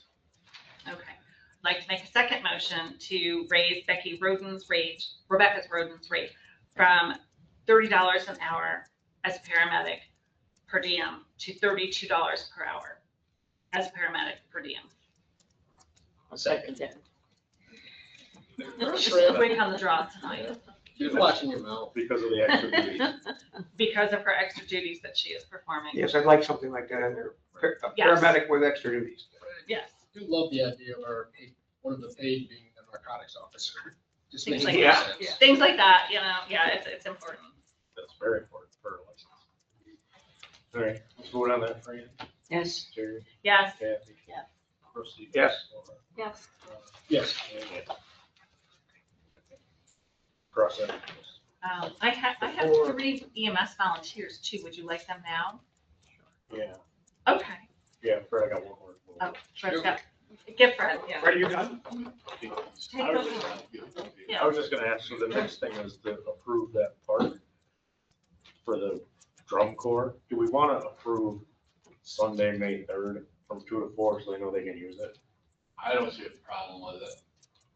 Okay. I'd like to make a second motion to raise Rebecca's Roden's rate from $30 an hour as a paramedic per diem to $32 per hour as a paramedic per diem. I'll second that. Just quick on the draw tonight Keep watching your mouth. Because of the extra duties. because of her extra duties that she is performing. Yes, I'd like something like that in there. A Yes. paramedic with extra duties. Yes. I do love the idea of our paid, one of the paid being a narcotics officer. Just Things makes like Yeah. sense. that. Things like that, it's important. That's very important for a license. All right, let's vote on that, Fran, Yes. Jerry, Yes. Kathy? Yes. Rusty? Yes. Laura? Yes. Yes. And yes. Cross that. I have 3 EMS volunteers too. Would you like them now? Yeah, Okay. yeah, Fred, I got one more. Oh, Fred's got, give Fred, yeah. Are you done? Take I was those. just- Yeah. I was just gonna ask, so the next thing is to approve that part for the drum corps. Do we wanna approve Sunday, May 3rd from 2 to 4 so they know they can use it? I don't see a problem with it.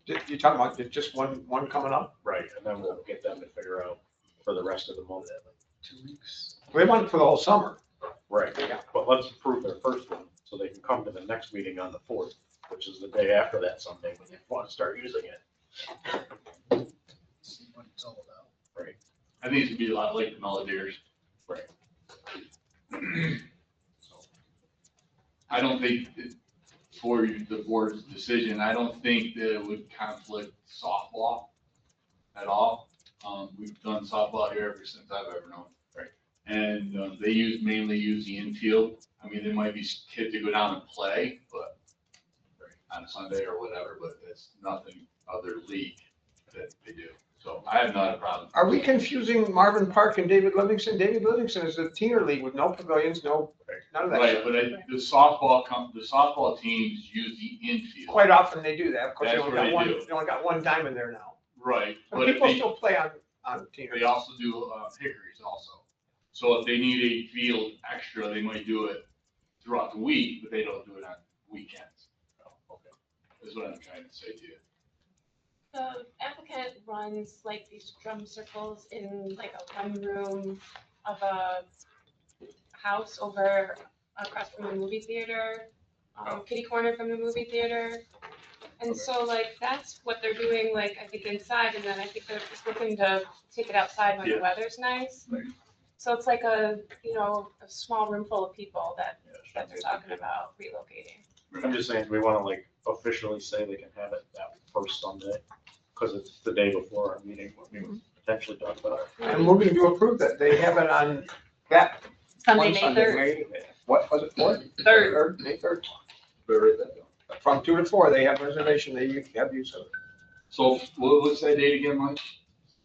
You're talking about just one coming up? Right, and then we'll get them to figure out for the rest of the month. 2 weeks. We want it for the whole summer. Right, but let's approve their first one, so they can come to the next meeting on the 4th, which is the day after that Sunday, when they want to start using it. See what it's all about. Right. I think it should be a lot like the Melodiers. Right. I don't think, for the board's decision, I don't think that it would conflict softball at all. We've done softball here ever since I've ever known. Right. And they mainly use the infield. I mean, there might be kids that go down and play, but on Sunday or whatever, but it's nothing other league that they do. So I have not a problem. Are we confusing Marvin Park and David Livingston? David Livingston is a teener league with no pavilions, none of that. Right, but the softball teams use the infield. Quite often they do that. Of course, That's where they do. they only got one diamond there now. Right, But but if people they, still play on teeners. they also do hickories also. So if they need a field extra, they might do it throughout the week, but they don't do it on weekends. Is what I'm trying to say to you. The applicant runs like these drum circles in like a one room of a house over across from the movie theater, kitty corner from the movie theater. And so like, that's what they're doing, like, I think inside, and then I think they're just looking to take it outside when the weather's nice. Right. So it's like a small room full of people that they're talking about relocating. I'm just saying, we want to like officially say they can have it that first Sunday, because it's the day before our meeting, when we would potentially talk about it. And we're going to approve that. They have it on that. Sunday, one May Sunday, 3rd. What was it for? Third. May 3rd. Very good. From 2 to 4, they have reservation, they have use of it. So what's that date again, Mike?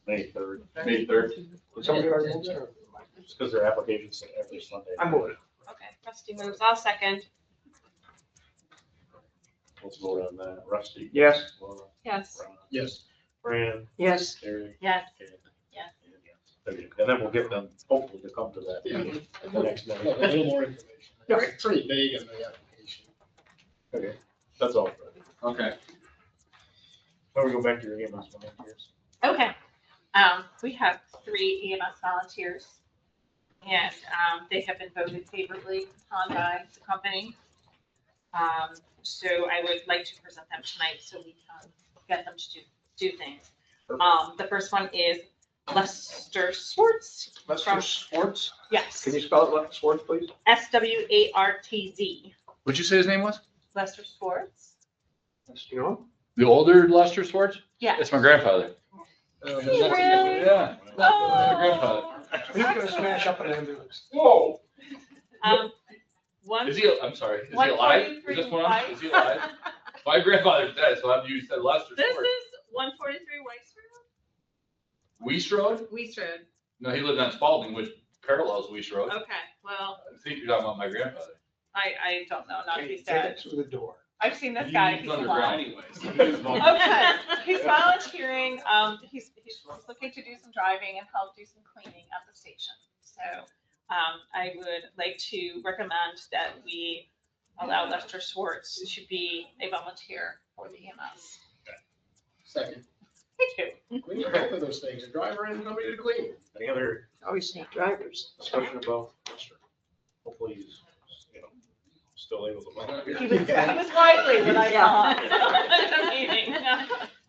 May 3rd. May 3rd? Would somebody already move that? It's because their applications say every Sunday. I'm moving it. Okay, Rusty moves, I'll second. Let's vote on that. Rusty? Yes. Laura? Yes. Ron? Yes. Fran? Yes. Terry? Yes. Kathy? Yes. And yes. There you go. And then we'll get them, hopefully, to come to that Yeah. meeting the next A night. little more information. It's pretty vague in the application. Okay, that's all. Fred. Okay. Now we go back to your EMS volunteers. Okay. We have 3 EMS volunteers, and they have been voted favorably upon by the company. So I would like to present them tonight so we can get them to do things. The first one is Lester Swartz. Lester Swartz? Yes. Can you spell it, Swartz, please? Swartz. What'd you say his name was? Lester Swartz. You know? The older Lester Swartz? Yes. It's my grandfather. Really? Yeah. Oh. My grandfather. He's gonna smash up an ambulance. Whoa. One. Is he, I'm sorry, is he alive? Is this one on? Is he alive? My grandfather's dead, so I'm used to Lester This Ford. is 143 Weiss Weiss Road? Road? Weiss Road. No, he lived on Spalding, which parallels Weiss Road. Okay, well, I think you're talking about my grandfather. I don't know, not if he's Take dead. it through the door. I've seen this He guy, was he's underground alive. anyways. Okay, he's volunteering, he's looking to do some driving and help do some cleaning at the station. So, I would like to recommend that we allow Lester Schwartz to be a volunteer for the EMS. Second. Thank you. We need both of those things, a driver and somebody to clean. Any other Always need drivers. discussion about Lester? Hopefully he's, still able to. He was lively when I saw him at the meeting.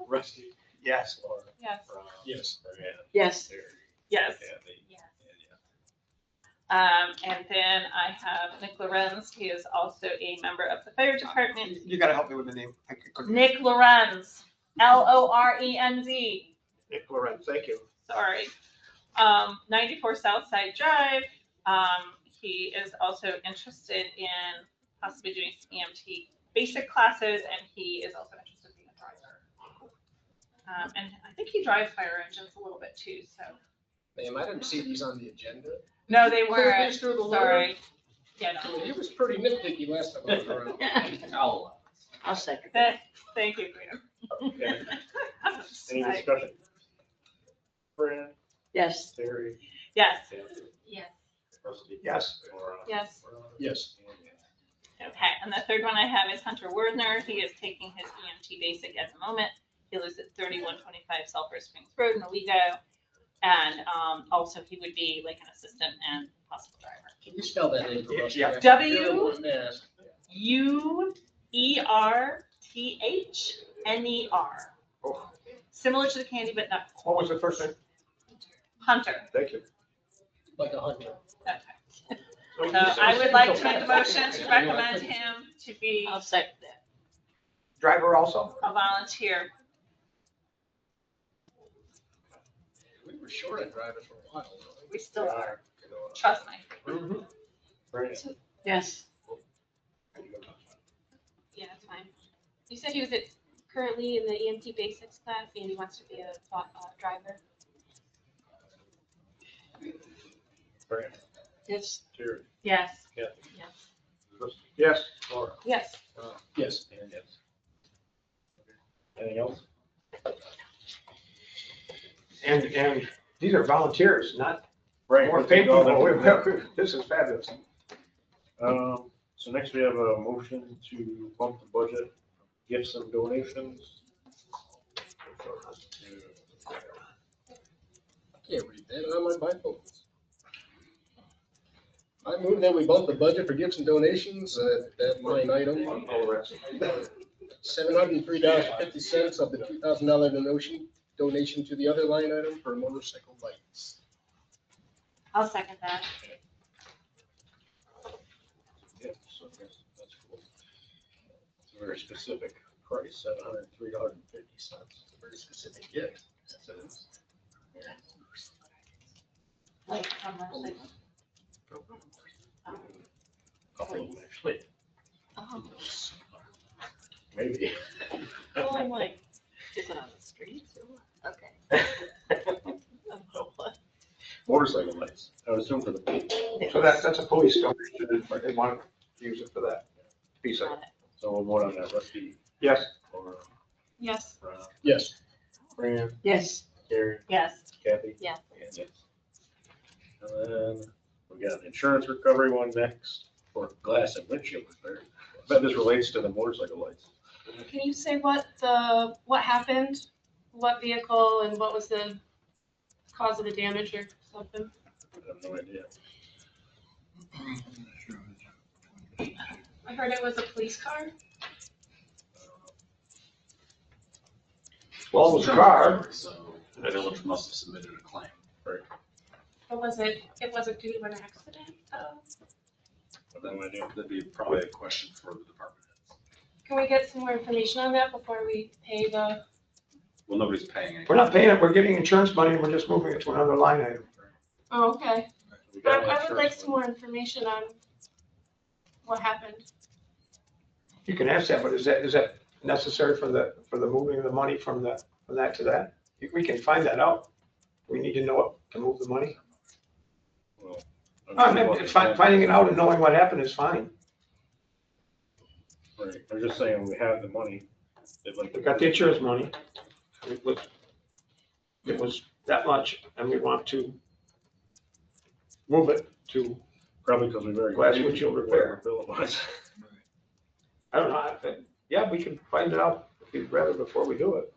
Rusty? Yes. Laura? Yes. Ron? Yes. Fran? Yes. Terry? Yes. Kathy? Yes. And And then I have Nick Lorenz. He is also a member of the fire department. You gotta help me with the name. I couldn't- Nick Lorenz, Lorenz. Nick Lorenz, thank you. Sorry. 94 Southside Drive. He is also interested in possibly doing some EMT basic classes, and he is also interested in being a driver. And I think he drives fire engines a little bit too, so. Ma'am, I didn't see these on the agenda. No, they Clear weren't. these through the letter? Sorry. Yeah, no. He was pretty nitpicky last time I was around. I'll second. Thank you, Graham. Okay. Any discussion? Fran? Yes. Terry? Yes. Kathy? Yes. Rusty? Yes. Laura? Yes. Ron? Yes. And Okay, and the third one I have is Hunter Werner. He is taking his EMT basic at the moment. He lives at 3125 Sulphur Springs Road in Owego. And also he would be like an assistant and possible driver. Can you spell that name for us? Yeah. Wertherner. Oh, Similar to the candy, but not what was the first name? Hunter. Thank you. Like a hunter. Okay. So I would like to make a motion to recommend him to be I'll second that. Driver also? a volunteer. We were short on drivers for a while. We still are. Trust me. Fran? Yes. Yeah, that's fine. You said he was currently in the EMT basics class and he wants to be a driver. Fran? Yes. Terry? Yes. Kathy? Yes. Rusty? Yes. Laura? Yes. Ron? Yes. And yes. Anything else? And these are volunteers, not Right. more paid people. This is fabulous. So next we have a motion to bump the budget, gifts and donations. I can't read that on my bifold. I move that we bump the budget for gifts and donations, that line item, All the rest. $703.50 of the $2,000 donation to the other line item for motorcycle lights. I'll second that. Yeah, so that's cool. It's a very specific price, $703.50. It's a very specific gift. Yes, it is. Like, how much, like, Couple, actually, oh, maybe. well, I'm like, is it on the streets or what? Okay. Motorcycle lights, I would assume for the police. So that's a police donation, but they want to use it for that piece of it. So we'll vote on that, Rusty. Yes. Laura, Yes. Ron, Yes. Fran, Yes. Terry, Yes. Kathy. Yes. And yes. And then we got an insurance recovery one next for glass and windshield repair. I bet this relates to the motorcycle lights. Can you say what happened, what vehicle and what was the cause of the damage or something? I have no idea. I heard it was a police car. Well, it was a car. So the village must have submitted a claim. Right. Or was it wasn't due to an accident? I have no idea. That'd be probably a question for the department heads. Can we get some more information on that before we pay the? Well, nobody's paying anything. We're not paying it, we're getting insurance money, and we're just moving it to another line item. Oh, okay. We But got I would insurance like some more information on what happened. You can ask that, but is that necessary for the moving of the money from that to that? We can find that out. We need to know it to move the money. Well, I mean, finding it out and knowing what happened is fine. Right, I'm just saying, we have the money. They'd like to- We got the insurance money. It was that much, and we want to move it to, Probably because we very. Glass windshield repair. Bill it was. I don't know, yeah, we can find it out if you'd rather before we do it.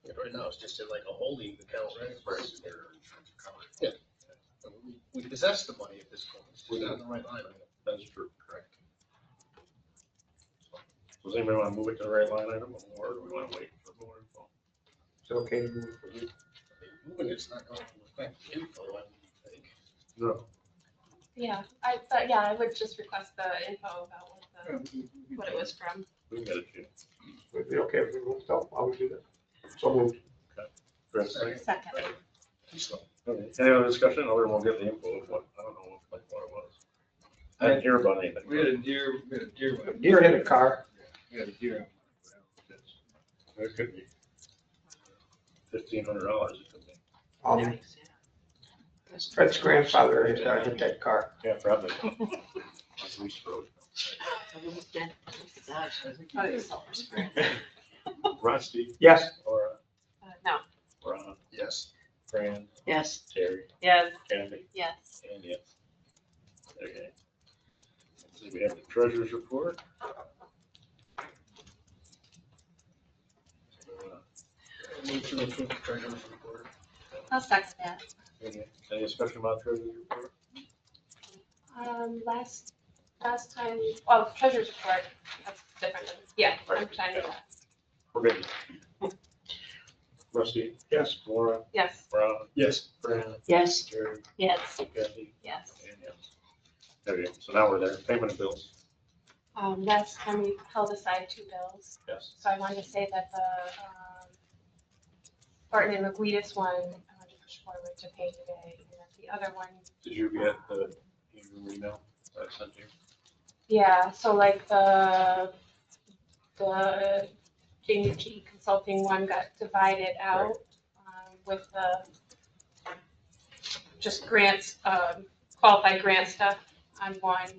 Yeah, right now, it's just like a holding account, right? Versus their insurance coverage. Yeah. I mean, we possess the money at this point. It's just not in the right line item. That's true, correct. Does anybody want to move it to the right line item, or do we want to wait for more info? Is it okay to move it for you? Moving it's not going to affect the info, I would think. No. Yeah, I would just request the info about what it was from. We can get it to you. Would it be okay if we moved out? I would do that. So moved. Chris, second? Second. Okay. Any other discussion, or we'll get the info of what, I don't know, like what it was. I didn't hear about anything. We had a deer. Deer hit a car. We had a deer. It could be $1,500, it could be. Fred's grandfather hit that car. Yeah, probably. On Reese Road. Rusty, Yes. Laura, No. Ron, Yes. Fran, Yes. Terry, Yes. Candy, Yes. and yes. Okay. Let's see, we have the treasurer's report. Move to approve the treasurer's report. I'll second that. Any discussion about treasurer's report? Last time, well, treasurer's report, that's different. Yeah, I'm trying to, We're good. Rusty? Yes. Laura? yes. Ron? Yes. Fran? Yes. Terry? Yes. Kathy? Yes. And yes. There we go. So now we're there. Payment of bills. Last time we held aside 2 bills, Yes. so I wanted to say that the Barton and McGuidas one, I wanted to push forward to pay today, and then the other one, Did you get the email that I sent you? yeah, so like the Jamie P consulting one got divided out with the just grants, qualified grant stuff on one.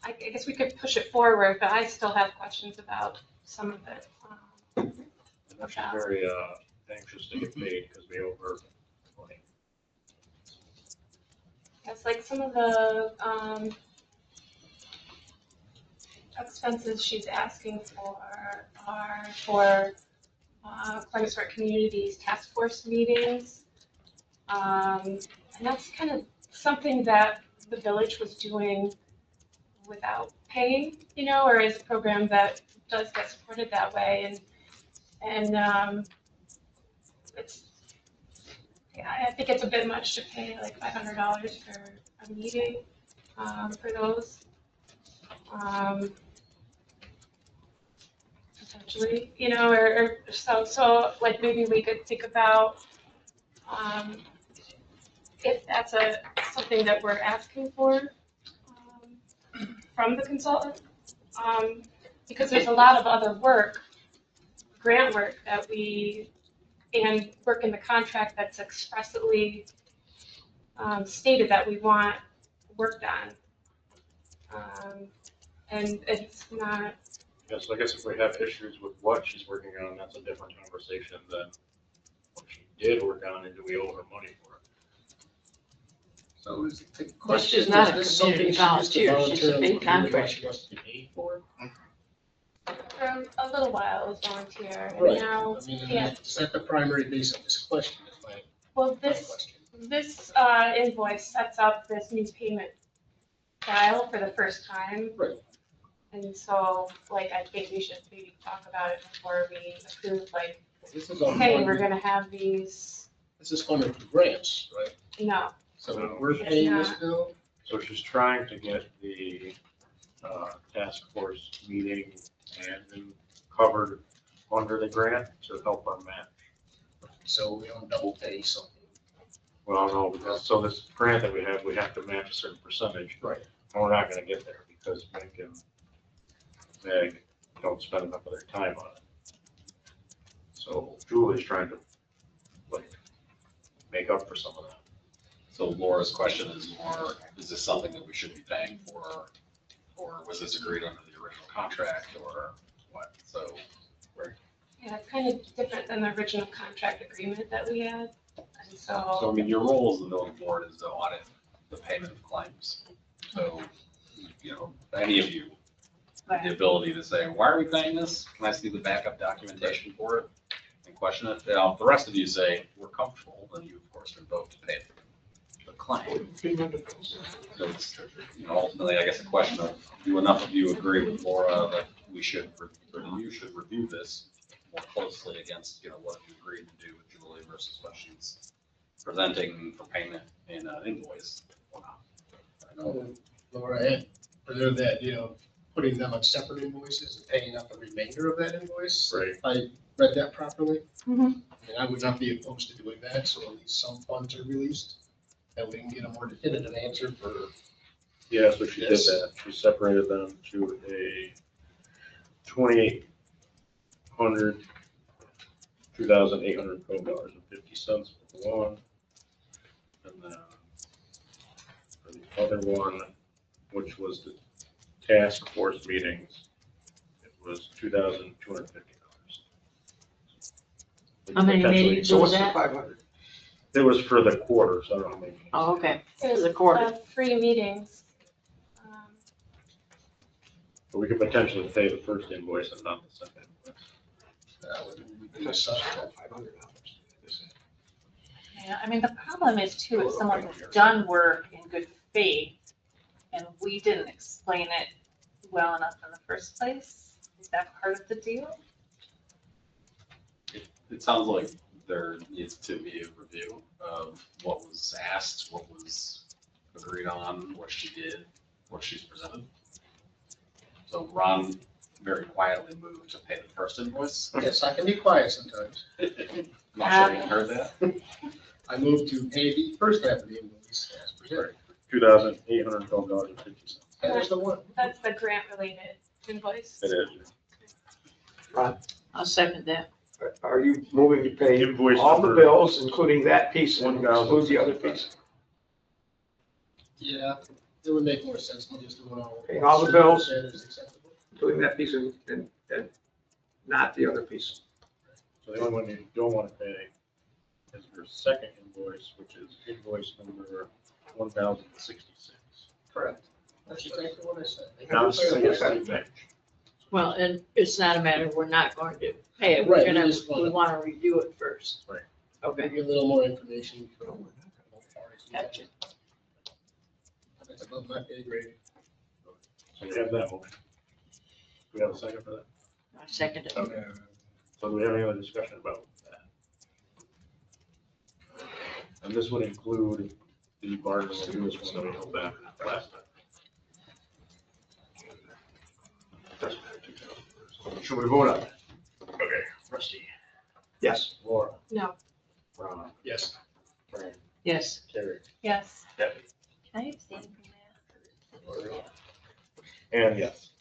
I guess we could push it forward, but I still have questions about some of it. I'm actually very anxious to get paid because we owe her money. It's like some of the expenses she's asking for are for Climate Smart Communities Task Force meetings. And that's kind of something that the village was doing without paying, or is a program that does get supported that way. And it's, yeah, I think it's a bit much to pay like $500 for a meeting for those. Potentially, or so like maybe we could think about if that's something that we're asking for from the consultant, because there's a lot of other work, grant work and work in the contract that's expressly stated that we want worked on. And it's not. Yeah, so I guess if we have issues with what she's working on, that's a different conversation than what she did work on and do we owe her money for it? So is the This question, is not is a this something community she volunteer, has to she's a voluntarily big do that contract. she has to be paid for? For a little while, it was volunteer, and Right. now, I mean, yeah. is that the primary base of this question? Is my Well, question. this invoice sets up this new payment file for the first time. Right. And so, like, I think we should maybe talk about it before we approve, like, This is all hey, funded- we're gonna have these, This is funded through grants, right? no. So we're paying this bill? So she's trying to get the task force meeting and covered under the grant to help our match. So we don't double pay something. Well, no, because, so this grant that we have to match a certain percentage. Right. And we're not gonna get there because Mick and Meg don't spend enough of their time on it. So Julie's trying to, like, make up for some of that. So Laura's question is more, is this something that we should be paying for? Or was this agreed under the original contract or what? So Yeah, it's kind of different than the original contract agreement that we had. And So, I so, mean, your role as the village board is to audit the payment of claims. So, you know, any of you, have the ability to say, why are we paying this? Can I see the backup documentation for it? And question it. Now, if the rest of you say, we're comfortable, then you, of course, can vote to pay the claim. So it's, you know, ultimately, I guess, a question of, do enough of you agree with Laura that we should, or you should review this more closely against, you know, what you agreed to do with Julie versus what she's presenting for payment in an invoice or not. I know. Laura, and further that, you know, putting them on separate invoices and paying out the remainder of that invoice. Right. If I read that properly. Mhm. And I would not be opposed to doing that, so at least some funds are released, that we can get a more definitive answer for. Yeah, so she did Yes. that. She separated them to a 2,800, $2,812.50 for one. And then for the other one, which was the task force meetings, it was $2,250. How many meetings So was what's the that? 500? It was for the quarter, so I don't know how many. Oh, okay. it was The quarter. 3 meetings. But we could potentially pay the first invoice and not the second invoice. Just $500. Yeah, I mean, the problem is too, if someone has done work in good faith and we didn't explain it well enough in the first place, is that part of the deal? It sounds like there needs to be a review of what was asked, what was agreed on, what she did, what she's presented. So Ron very quietly moved to pay the first invoice. Yes, I can be quiet sometimes. I'm not sure you heard that. I moved to pay the first half of the invoice as presented. $2,812.50. There's the one. That's the grant related invoice. It is. Ron, I'll second that. are you moving to pay Invoice all the number bills, including that piece, and exclude the other piece? Yeah, it would make more sense to just do it all. Paying all the bills. That is acceptable. Including that piece and not the other piece. So the only one you don't want to pay is your second invoice, which is invoice number 1,066. Correct. That's exactly what I said. Now, it's a second thing. Well, and it's not a matter, we're not going to pay it. Right, We're we gonna, just wanna- we want to review it first. Right. Okay, Give you a little more information from both parties. gotcha. That's above my pay grade. So we have that motion. Do we have a second for that? I second it. Okay. So do we have any other discussion about that? And this would include the bargain review, this one that we held back last time. Should we vote on that? Okay, Rusty, Yes. Laura, No. Ron, Yes. Fran, Yes. Terry, Yes. Debbie, Can I abstain from that? and yes.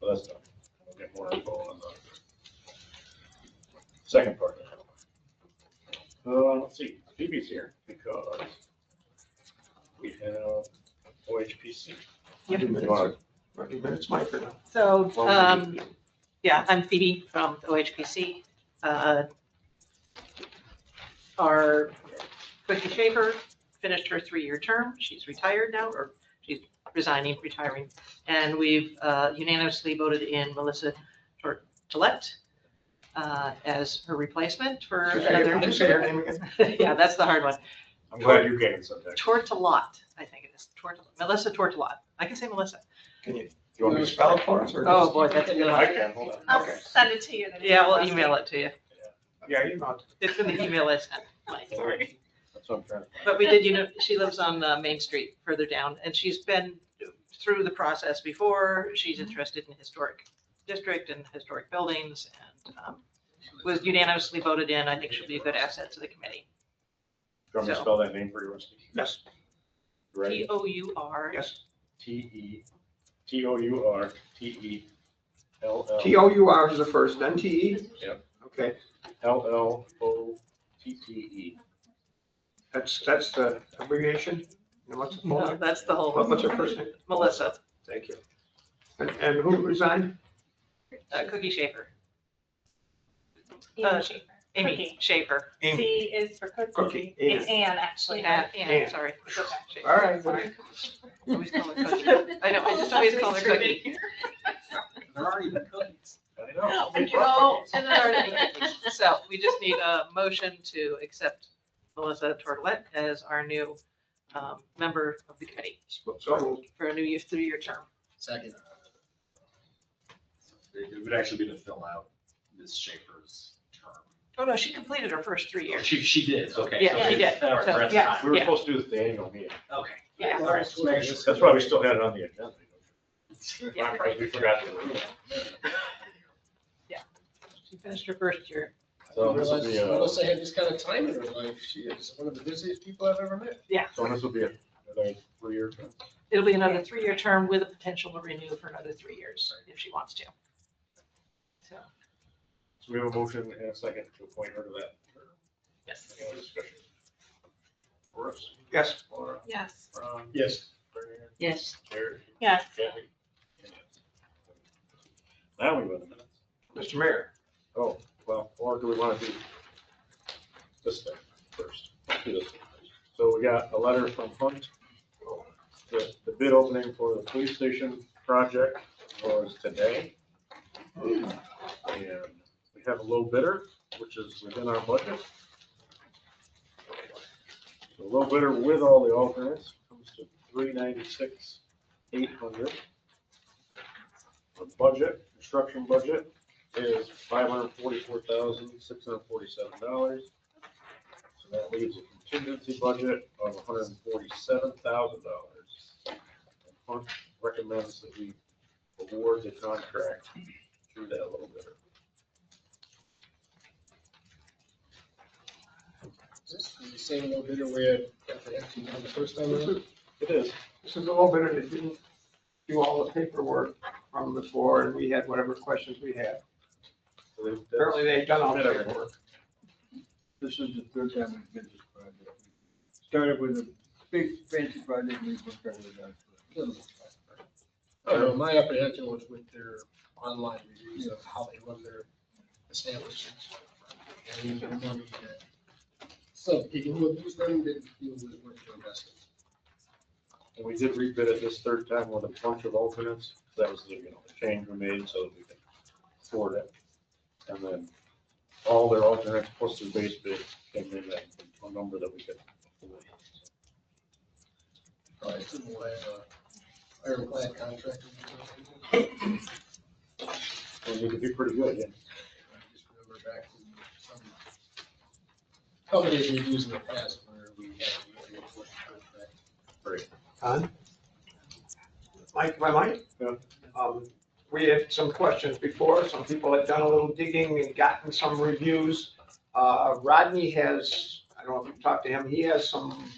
So that's done. We'll get more info on the second part. Let's see, Phoebe's here because we have OHPC. Yep. You want It's my turn. So, Well, yeah, I'm Phoebe from OHPC. Our Quickie Schaefer finished her 3-year term. She's retired now, or she's resigning, retiring. And we've unanimously voted in Melissa Gillette as her replacement for another. Can you say her name again? Yeah, that's the hard one. I'm glad you came in subject. Tortolot, I think it is. Melissa Tortolot. I can say Melissa. You want me to spell it for us? or Oh, just- boy, that's a good I one. can, hold on. I'll Okay. send it to you. then. Yeah, we'll email it to you. Yeah, you know. It's in the email list. Sorry. That's what I'm trying to. But we did, she lives on Main Street further down, and she's been through the process before. She's interested in historic district and historic buildings, and was unanimously voted in. I think she'll be a good asset to the committee. Do you want me to So- spell that name for you, Rusty? Yes. You ready? T-O-U-R. Yes. Tourtell. TOUR is the first, then TE? Yep. Okay, LLOTTE. that's the abbreviation? And what's the full No, name? that's the whole, What's her first name? Melissa, Thank you. And who resigned? Cookie Schaefer. Amy Schaefer. Amy Cookie. Schaefer. C Amy. is for cookie. Cookie, It's Ann. Ann, actually. Ann, Ann. sorry. All right. Sorry. Always call her Cookie. I know, I just always call her Cookie. There aren't even cookies. I know. No, and there aren't any cookies. So we just need a motion to accept Melissa Tortolet as our new member of the committee So, for a new year, 3-year term. Second. It would actually be to fill out Ms. Schaefer's term. Oh, no, she completed her first 3 years. She did, okay. Yeah, so she it's- did. all right, So, that's yeah. fine. We were supposed to do this at the annual meeting. Okay. Yeah. All right, just make sure. That's why we still had it on the agenda. Yeah. Because we forgot to. She finished her first year. So this will be, Melissa had this kind of time in her life. She is one of the busiest people I've ever met. so this will be another 3-year term. It'll be another 3-year term with a potential to renew for another 3 years if she wants to. So, So we have a motion and a second to appoint her to that. yes. Any other discussion? Russ? yes. Laura? Yes. Ron? Yes. Brian? Yes. Jerry? Yes. Kathy? Now we go to the minutes. Mr. Mayor, Oh, well, or do we want to do this thing first? Let's do this one first. So we got a letter from Hunt. The bid opening for the police station project was today. And we have a low bidder, which is within our budget. The low bidder with all the alternates comes to $396,800. The budget, construction budget is $544,647. So that leaves a contingency budget of $147,000. Hunt recommends that we award the contract through that little bidder. Is this the same little bidder we had apprehension on the first time around? It is. this is a little bit that didn't do all the paperwork from before, and we had whatever questions we had. Apparently, they've done all the paperwork. This is the third time we've been this project. Started with a big fancy project, we worked our way down to a little. Oh, my apprehension was with their online reviews of how they run their establishments. And the money that some people who have used them didn't feel was worth the investment. And we did rebid it this third time with a bunch of alternates. That was the, the change we made so that we could afford it. And then all their alternates plus their base bid came in at a number that we could afford. Probably shouldn't have ironclad contractor. And we could be pretty good, yeah. I just remember back to some companies we've used in the past where we had a really important contract. Great. Mike, my mic? Yeah. We had some questions before. Some people had done a little digging and gotten some reviews. Rodney has, I don't know if you talked to him, he has some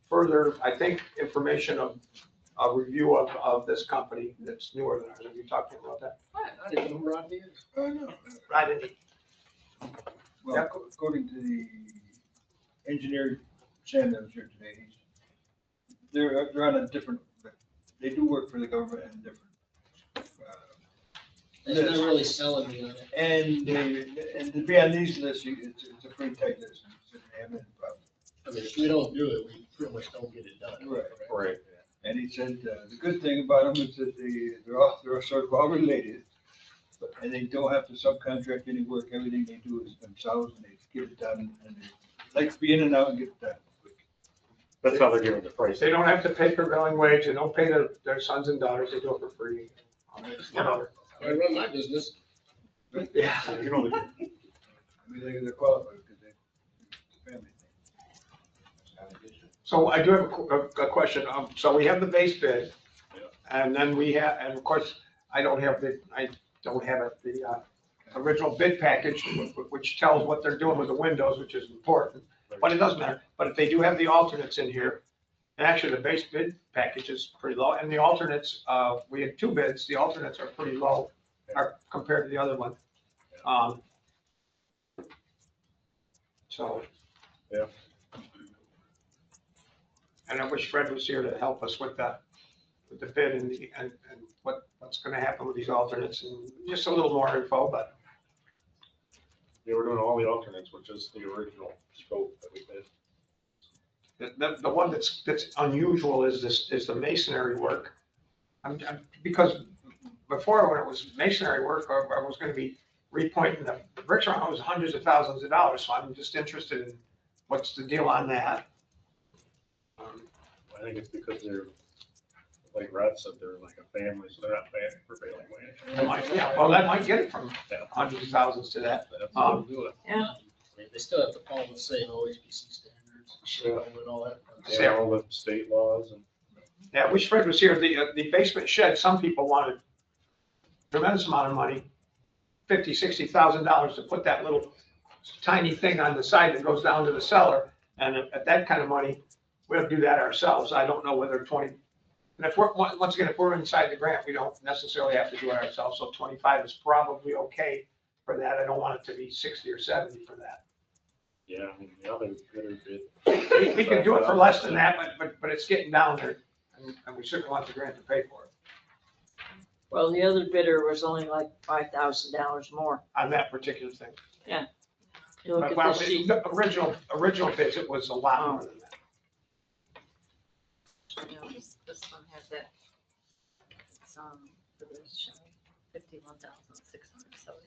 further, I think, information of a review of this company that's newer than ours. Have you talked to him about that? I didn't know who Rodney is. Oh, no. Rodney? Well, according to the engineer Sam that was here today, they're on a different, they do work for the government and different. They're not really selling me on it. And to be on these lists, it's a pretty tight list. So they haven't had a problem. I mean, if we don't do it, we pretty much don't get it done. Right. Right. And he said, the good thing about them is that they're sort of all related. And they don't have to subcontract any work. Everything they do is themselves and they get it done. And they like to be in and out and get it done. That's how they're giving the price. They don't have to pay prevailing wage. They don't pay their sons and daughters. They do it for free. I run my business. Yeah. You know, I mean, they're qualified because they family. So I do have a question. So we have the base bid. And then we have, and of course, I don't have it, original bid package, which tells what they're doing with the windows, which is important, but it doesn't matter. But if they do have the alternates in here, and actually the base bid package is pretty low, and the alternates, we had 2 bids, the alternates are pretty low compared to the other one. So. Yeah. And I wish Fred was here to help us with that, with the bid and what's gonna happen with these alternates and just a little more info, but. Yeah, we're doing all the alternates, which is the original scope that we did. The one that's unusual is the masonry work. Because before, when it was masonry work, I was gonna be repointing the bricks around, it was hundreds of thousands of dollars, so I'm just interested in what's the deal on that. I think it's because they're, like Rod said, they're like a family, so they're not prevailing wage. Yeah, well, that might get it from hundreds of thousands to that. Do it. Yeah. I mean, they still have to follow the same OHPC standards and all that. Yeah, all the state laws and. Yeah, I wish Fred was here. The basement shed, some people wanted tremendous amount of money, $50,000-$60,000 to put that little tiny thing on the side that goes down to the cellar. And at that kind of money, we'll do that ourselves. I don't know whether 20, and if we're, once again, if we're inside the grant, we don't necessarily have to do it ourselves. So 25 is probably okay for that. I don't want it to be 60 or 70 for that. Yeah, I mean, the other bidder bid. We can do it for less than that, but it's getting down there, and we certainly want the grant to pay for it. Well, the other bidder was only like $5,000 more. On that particular thing. Yeah. You look Well, at the sheet. the original bids, it was a lot more than that. No, this one has that. It's, for this showing 51,670.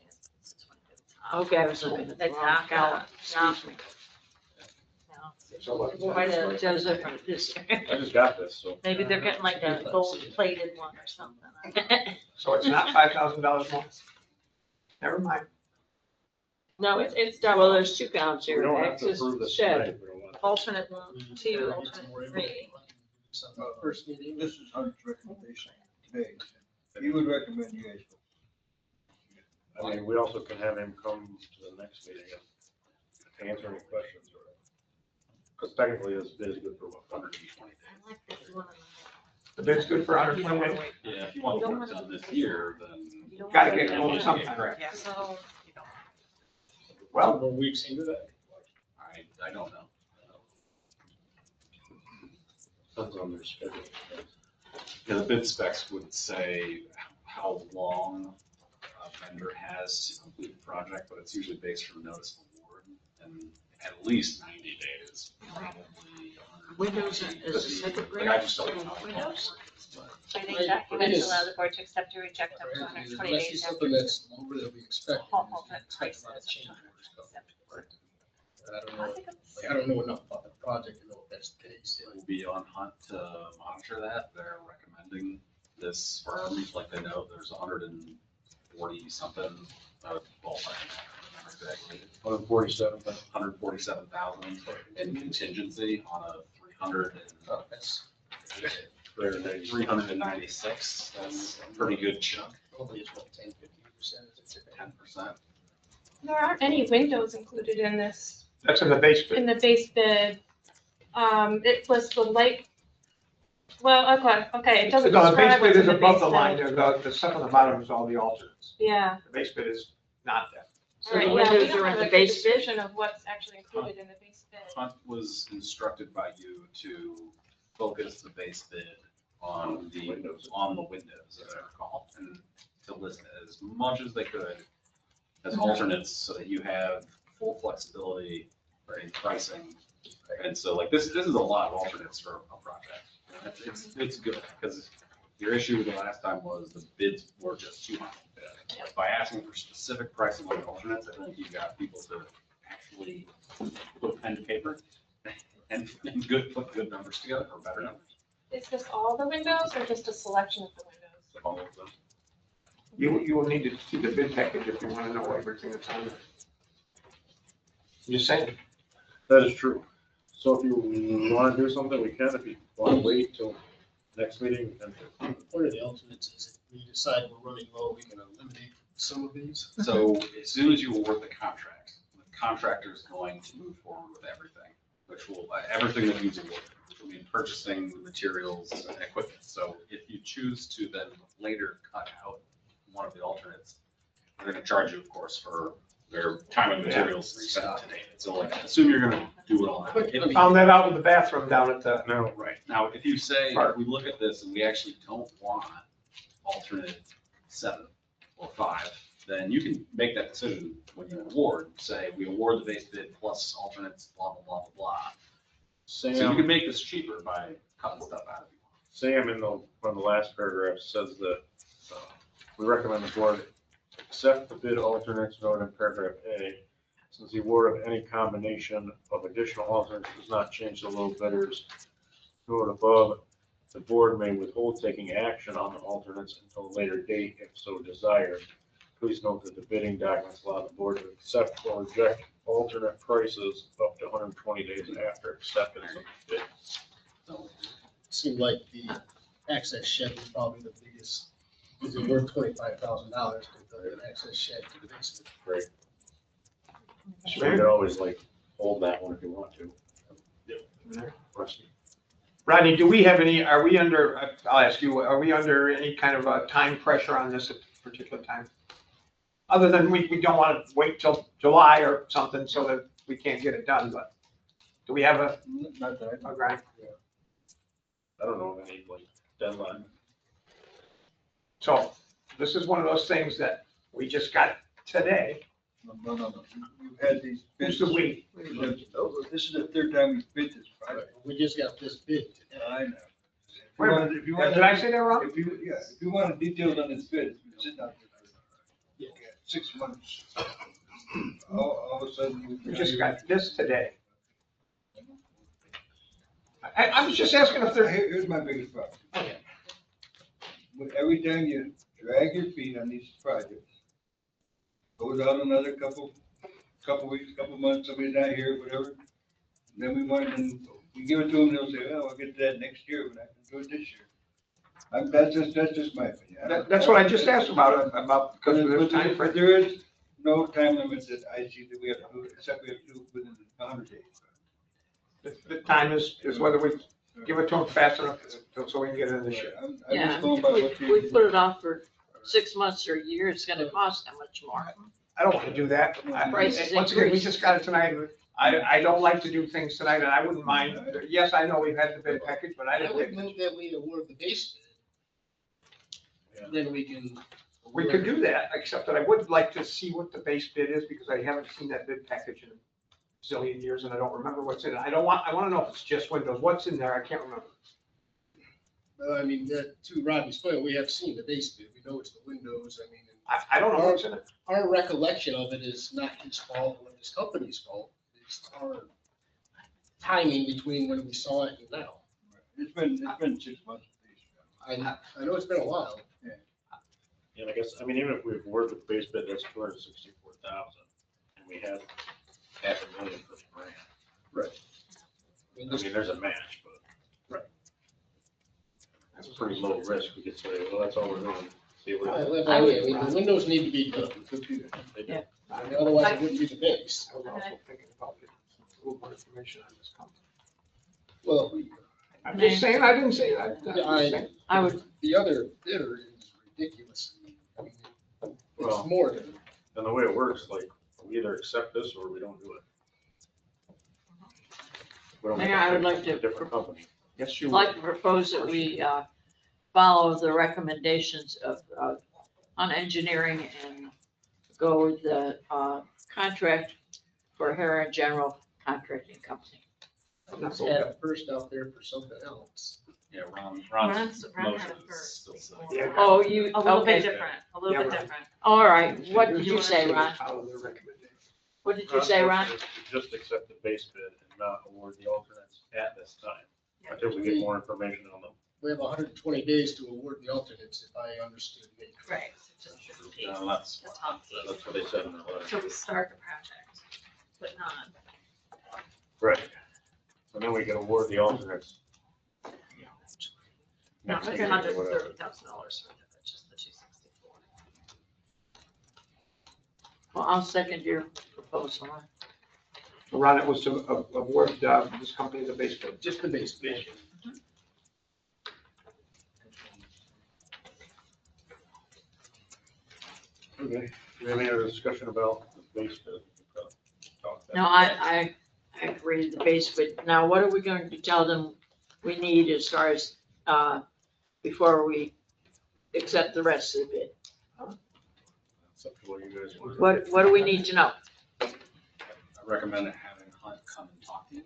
Okay, I was looking at the wrong column. Excuse me. So what? Quite a Joseph this year. I just got this, so. Maybe they're getting like a gold plated one or something. So it's not $5,000 more? Never mind. No, it's double. Well, there's 2 counts We here. don't have to Access approve this shed. tonight. We don't want to. Alternate 1, 2, alternate 3. First meeting. This is Hunt's recommendation today. He would recommend you guys. I mean, we also can have him come to the next meeting to answer any questions or. Because technically this bid is good for what, 120 days. I like this one. The bid's good for 120 days. Yeah, if you want to work done this year, then. Gotta get going sometime. Yeah, so, Well, Well, weeks into that. I don't know. Depends on their schedule. Yeah, the bid specs would say how long a vendor has to complete the project, but it's usually based from notice of award, and at least 90 days, probably. Windows is a separate Like, grant. I just don't know. Windows? I think It documents is. allow the board to accept or reject up to 120 Unless it's days something after. that's longer than we expect. Alternate Expect a lot of prices. change orders coming. I don't know enough about the project to know if that's the case. We'll be on hunt to monitor that. They're recommending this firm, like they know there's 140 something, ballpark. 147,000 in contingency on a 396. That's a pretty good chunk. Only it's what, 10, 15%? 10%. There aren't any windows included in this, that's in the base bid. in the base bid. It lists the light, well, okay, it doesn't No, the base describe bid what's in is the above base the line bid. there. The stuff on the bottom is all the alternates. Yeah. The base bid is not that. So All the right, yeah, we windows don't are in have the a base bid? description of what's actually included in the base bid. Hunt was instructed by you to focus the base bid on the windows, as I recall, and to list as much as they could as alternates so that you have full flexibility in pricing. And so like this is a lot of alternates for a project. It's good because your issue the last time was the bids were just too high. Like, by asking for specific pricing on the alternates, I think you got people to actually put pen to paper and put good numbers together or better numbers. Is this all the windows or just a selection of the windows? All of them. You will need to see the bid package if you want to know everything that's on there. I'm just saying. That is true. So if you want to do something, we can. If you want to wait till next meeting, we can. Part of the alternates is if we decide we're running low, we can eliminate some of these? So as soon as you award the contract, the contractor is going to move forward with everything, which will, everything that needs awarded, which will mean purchasing the materials and equipment. So if you choose to then later cut out one of the alternates, they're gonna charge you, of course, for their time and materials spent to date. So like, assume you're gonna do it all. now. I found that out in the bathroom down at the. No, right. Now, if you say, we look at this and we actually don't want alternate 7 or 5, then you can make that decision when you award, say, we award the base bid plus alternates, blah, blah, blah, blah, blah. So you can make this cheaper by cutting stuff out of it. Sam, in the, from the last paragraph, says that we recommend the board accept the bid alternates noted in paragraph A, since the award of any combination of additional alternates does not change the low bidders noted above. The board may withhold taking action on the alternates until a later date if so desired. Please note that the bidding documents allow the board to accept or reject alternate prices up to 120 days after acceptance of the bid. Seemed like the access shed was probably the biggest, is it worth $25,000 to the access shed to the basement? Great. So you can always like hold that one if you want to. Rodney, do we have any, are we under, I'll ask you, are we under any kind of a time pressure on this at this particular time? Other than we don't want to wait till July or something so that we can't get it done, but do we have a? Not that I. Okay. I don't know of any like deadline. So this is one of those things that we just got today. No. You've had these bids. Who's the we? This is the third time we've bid this project. We just got this bid. I know. Wait a minute, did I say that wrong? If you want details on this bid, sit down. Yeah, 6 months. All of a sudden. We just got this today. I was just asking if there. Here's my biggest problem. Every time you drag your feet on these projects, goes out another couple weeks, couple months, somebody's not here, whatever. Then we give it to them, they'll say, oh, I'll get to that next year, but I can do it this year. That's just my opinion. That's what I just asked about because of the time But frame. there is no time limit that I see that we have to do, except we have to do it within 100 days. The time is whether we give it to them fast enough so we can get it in this year. I'm Yeah, just going by what if we put it off for 6 months or a year, it's gonna cost how much more? I don't want to do that. Prices Once again, we increase. just got it tonight. I don't like to do things tonight, and I wouldn't mind. Yes, I know we've had the bid package, but I I would didn't. move that we award the base bid. Then we can. We could do that, except that I would like to see what the base bid is because I haven't seen that bid package in a zillion years and I don't remember what's in it. I want to know if it's just windows. What's in there? I can't remember. I mean, to Rodney's point, we have seen the base bid. We know it's the windows. I mean. I don't know what's in it. Our recollection of it is not his fault or his company's fault. It's our timing between when we saw it and now. It's been 6 months. I know it's been a while. Yeah, I guess, I mean, even if we award the base bid, that's 264,000, and we had $500,000 for the grant. Right. I mean, there's a match, but. Right. That's pretty low risk. We could say, well, that's all we're doing. See what I happens. mean, the windows need to be done. Yeah. I mean, otherwise it wouldn't be the base. I was also thinking about getting a little more information on this company. Well, I'm just saying, I didn't say that. I'm just saying. I would, the other bidder is ridiculous. I mean, Well, it's more than. And the way it works, like, we either accept this or we don't do it. We don't Mayor, make a I would pick, like to- a different company. Yes, I'd like to propose that we follow the recommendations of on engineering and go with the contract for Hera General Contracting Company. Let's get first out there for something else. Yeah, Ron's Ron motion had is it first. still sitting. Yeah. Oh, you, A little bit okay. different, a little Yeah, bit right. different. All right, what did you say, Ron? Follow their recommendation. What did you say, Ron? Is to just accept the base bid and not award the alternates at this time, Yeah. until we get more information on them. We have 120 days to award the alternates, if I understood me. Right. That's what they said in the letter. So we start the project, but not. Right. And then we can award the alternates. Not next like year or whatever. $130,000 worth of it, just the 264. Well, I'll second your proposal. Ron, it was to award this company the base bid. Just the base bid. Okay, do we have any other discussion about the base bid? No, I agree, the base bid. Now, what are we going to tell them we need as far as, before we accept the rest of the bid? It's up to what you guys want. What do we need to know? I recommend having Hunt come and talk to you.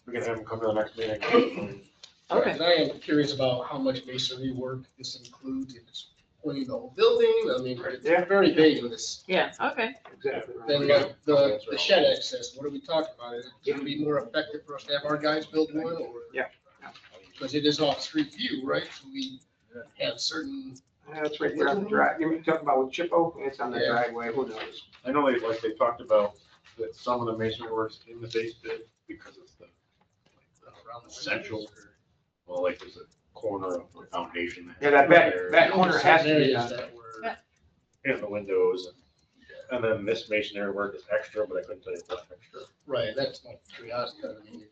We can have them come to the next meeting. Okay. And I am curious about how much masonry work this includes, if it's pointing the whole building, I mean, it's very vague in this. Yeah, okay. Exactly. Then like the shed access, what are we talking about? Is it gonna be more effective for us to have our guys build one, or? Yeah. Because it is off street view, right? So we have certain. That's right there on the drive. You're talking about with Chippo, it's on the Yeah. driveway, who knows? I know they talked about that some of the masonry works in the base bid because it's the essential, well, like there's a corner of the foundation. Yeah, that back corner has to be Areas done. that were- And the windows, and then this masonry work is extra, but I couldn't tell you what extra. Right, that's my curiosity, I mean,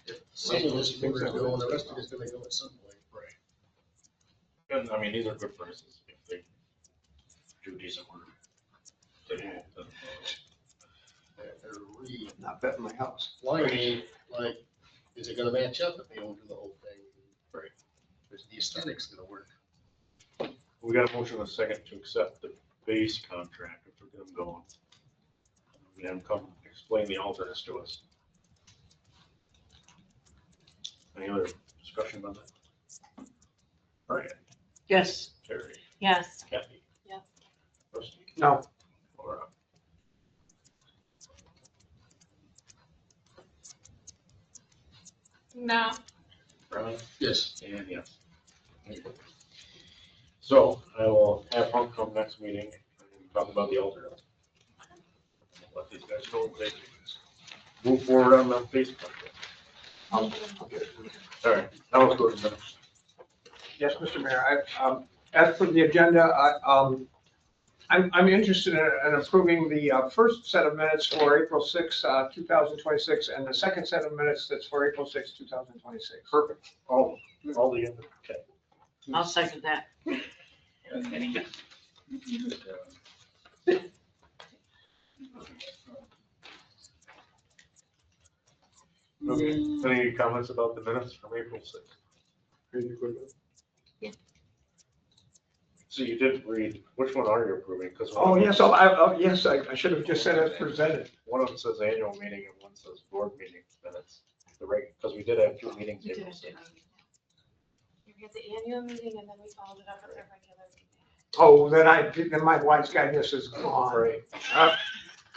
if some of this is gonna go, and the rest of it's gonna go at some point. Right. And I mean, these are good prices if they do decent work. Not betting my house. Lighting, like, is it gonna match up if they don't do the whole thing? Right. Is the aesthetics gonna work? We got a motion in a second to accept the base contract if we're getting going. We have them come explain the alternates to us. Any other discussion about that? Brian, Yes. Terry, Yes. Kathy? Yes. Rusty? No. Laura? No. Ron? Yes. And yes. So I will have Hunt come next meeting and talk about the alternate. Let these guys know they move forward on the base contract. All right, now let's go to the minutes. Yes, Mr. Mayor, as for the agenda, I'm interested in approving the first set of minutes for April 6, 2026, and the second set of minutes that's for April 6, 2026. Perfect. All the, okay. I'll second that. Okay, any comments about the minutes from April 6th? Yeah. So you did read, which one are you approving? Because Oh, yes, yes, I should have just said as presented. one of them says annual meeting and one says board meeting minutes. The right, because we did have two meetings You did. April 6th. You had the annual meeting and then we followed it up with our regular meeting. Oh, then my wife's guidance is gone. Right.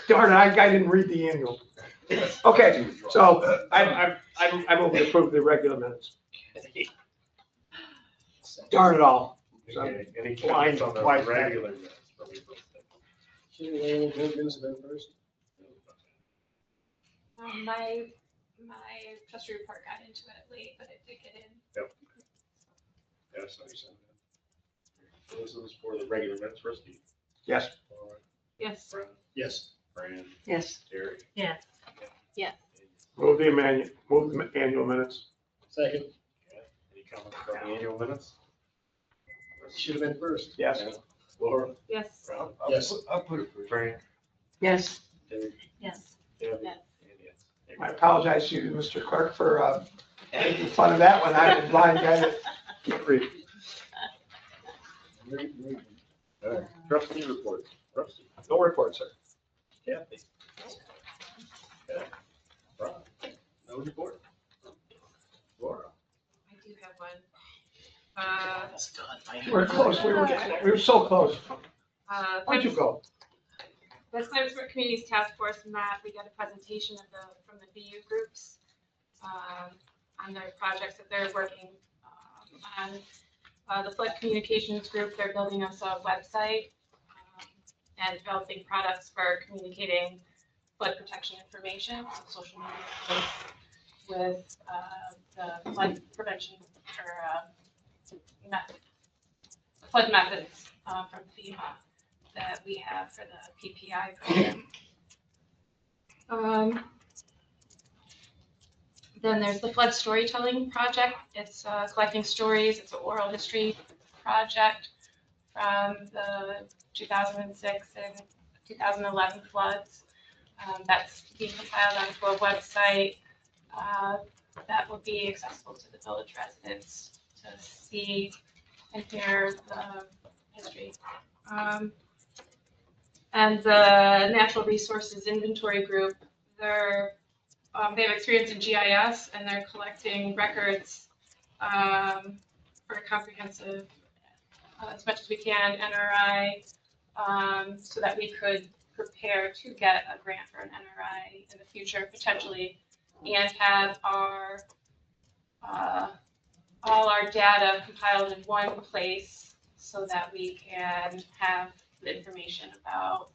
Darn it, I didn't read the annual. Okay, so I move to approve the regular minutes. Darn it all. Okay, any Blind comments on the twice. regular minutes from April 6th? Should we all vote minutes then first? My trustee report got into it late, but it did get in. Yes, I said that. This is for the regular minutes, Rusty. Yes. Laura, Yes. Brad, Yes. Fran, Yes. Terry. Yes. Yes. Move the annual minutes. Second, Any comments on the annual minutes? should have been first. Yes. Laura? Yes. Brad? Yes. I'll put it for Fran, Yes. Terry, Yes. Gabby, Yes. and yes. I apologize to you, Mr. Clerk, for making fun of that one. I'm a blind guy that can't read. All right, trustee reports. Rusty, No report, sir. Kathy. Okay. Brad, no report. Laura. I do have one. We're close. We were so close. Where'd you go? The Climate Smart Communities Task Force met. We got a presentation from the BU groups on their projects that they're working on. The Flood Communications Group, they're building us a website and developing products for communicating flood protection information on social media with the flood prevention or flood methods from FEMA. that we have for the PPI program. Then there's the flood storytelling project. It's collecting stories. It's an oral history project from the 2006 and 2011 floods. That's being compiled onto a website that will be accessible to the village residents to see and hear the history. And the Natural Resources Inventory Group, they have experience in GIS and they're collecting records for a comprehensive, as much as we can, NRI, so that we could prepare to get a grant for an NRI in the future potentially, and have our all our data compiled in one place so that we can have the information about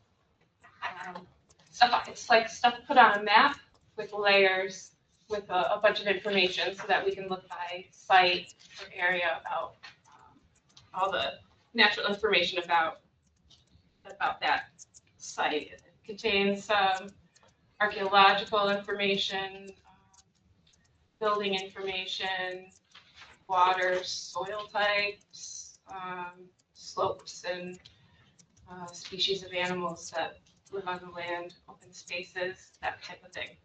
stuff. It's like stuff put on a map with layers with a bunch of information so that we can look by site or area about all the natural information about that site. It contains some archaeological information, building information, water, soil types, slopes, and species of animals that live on the land, open spaces, that type of thing.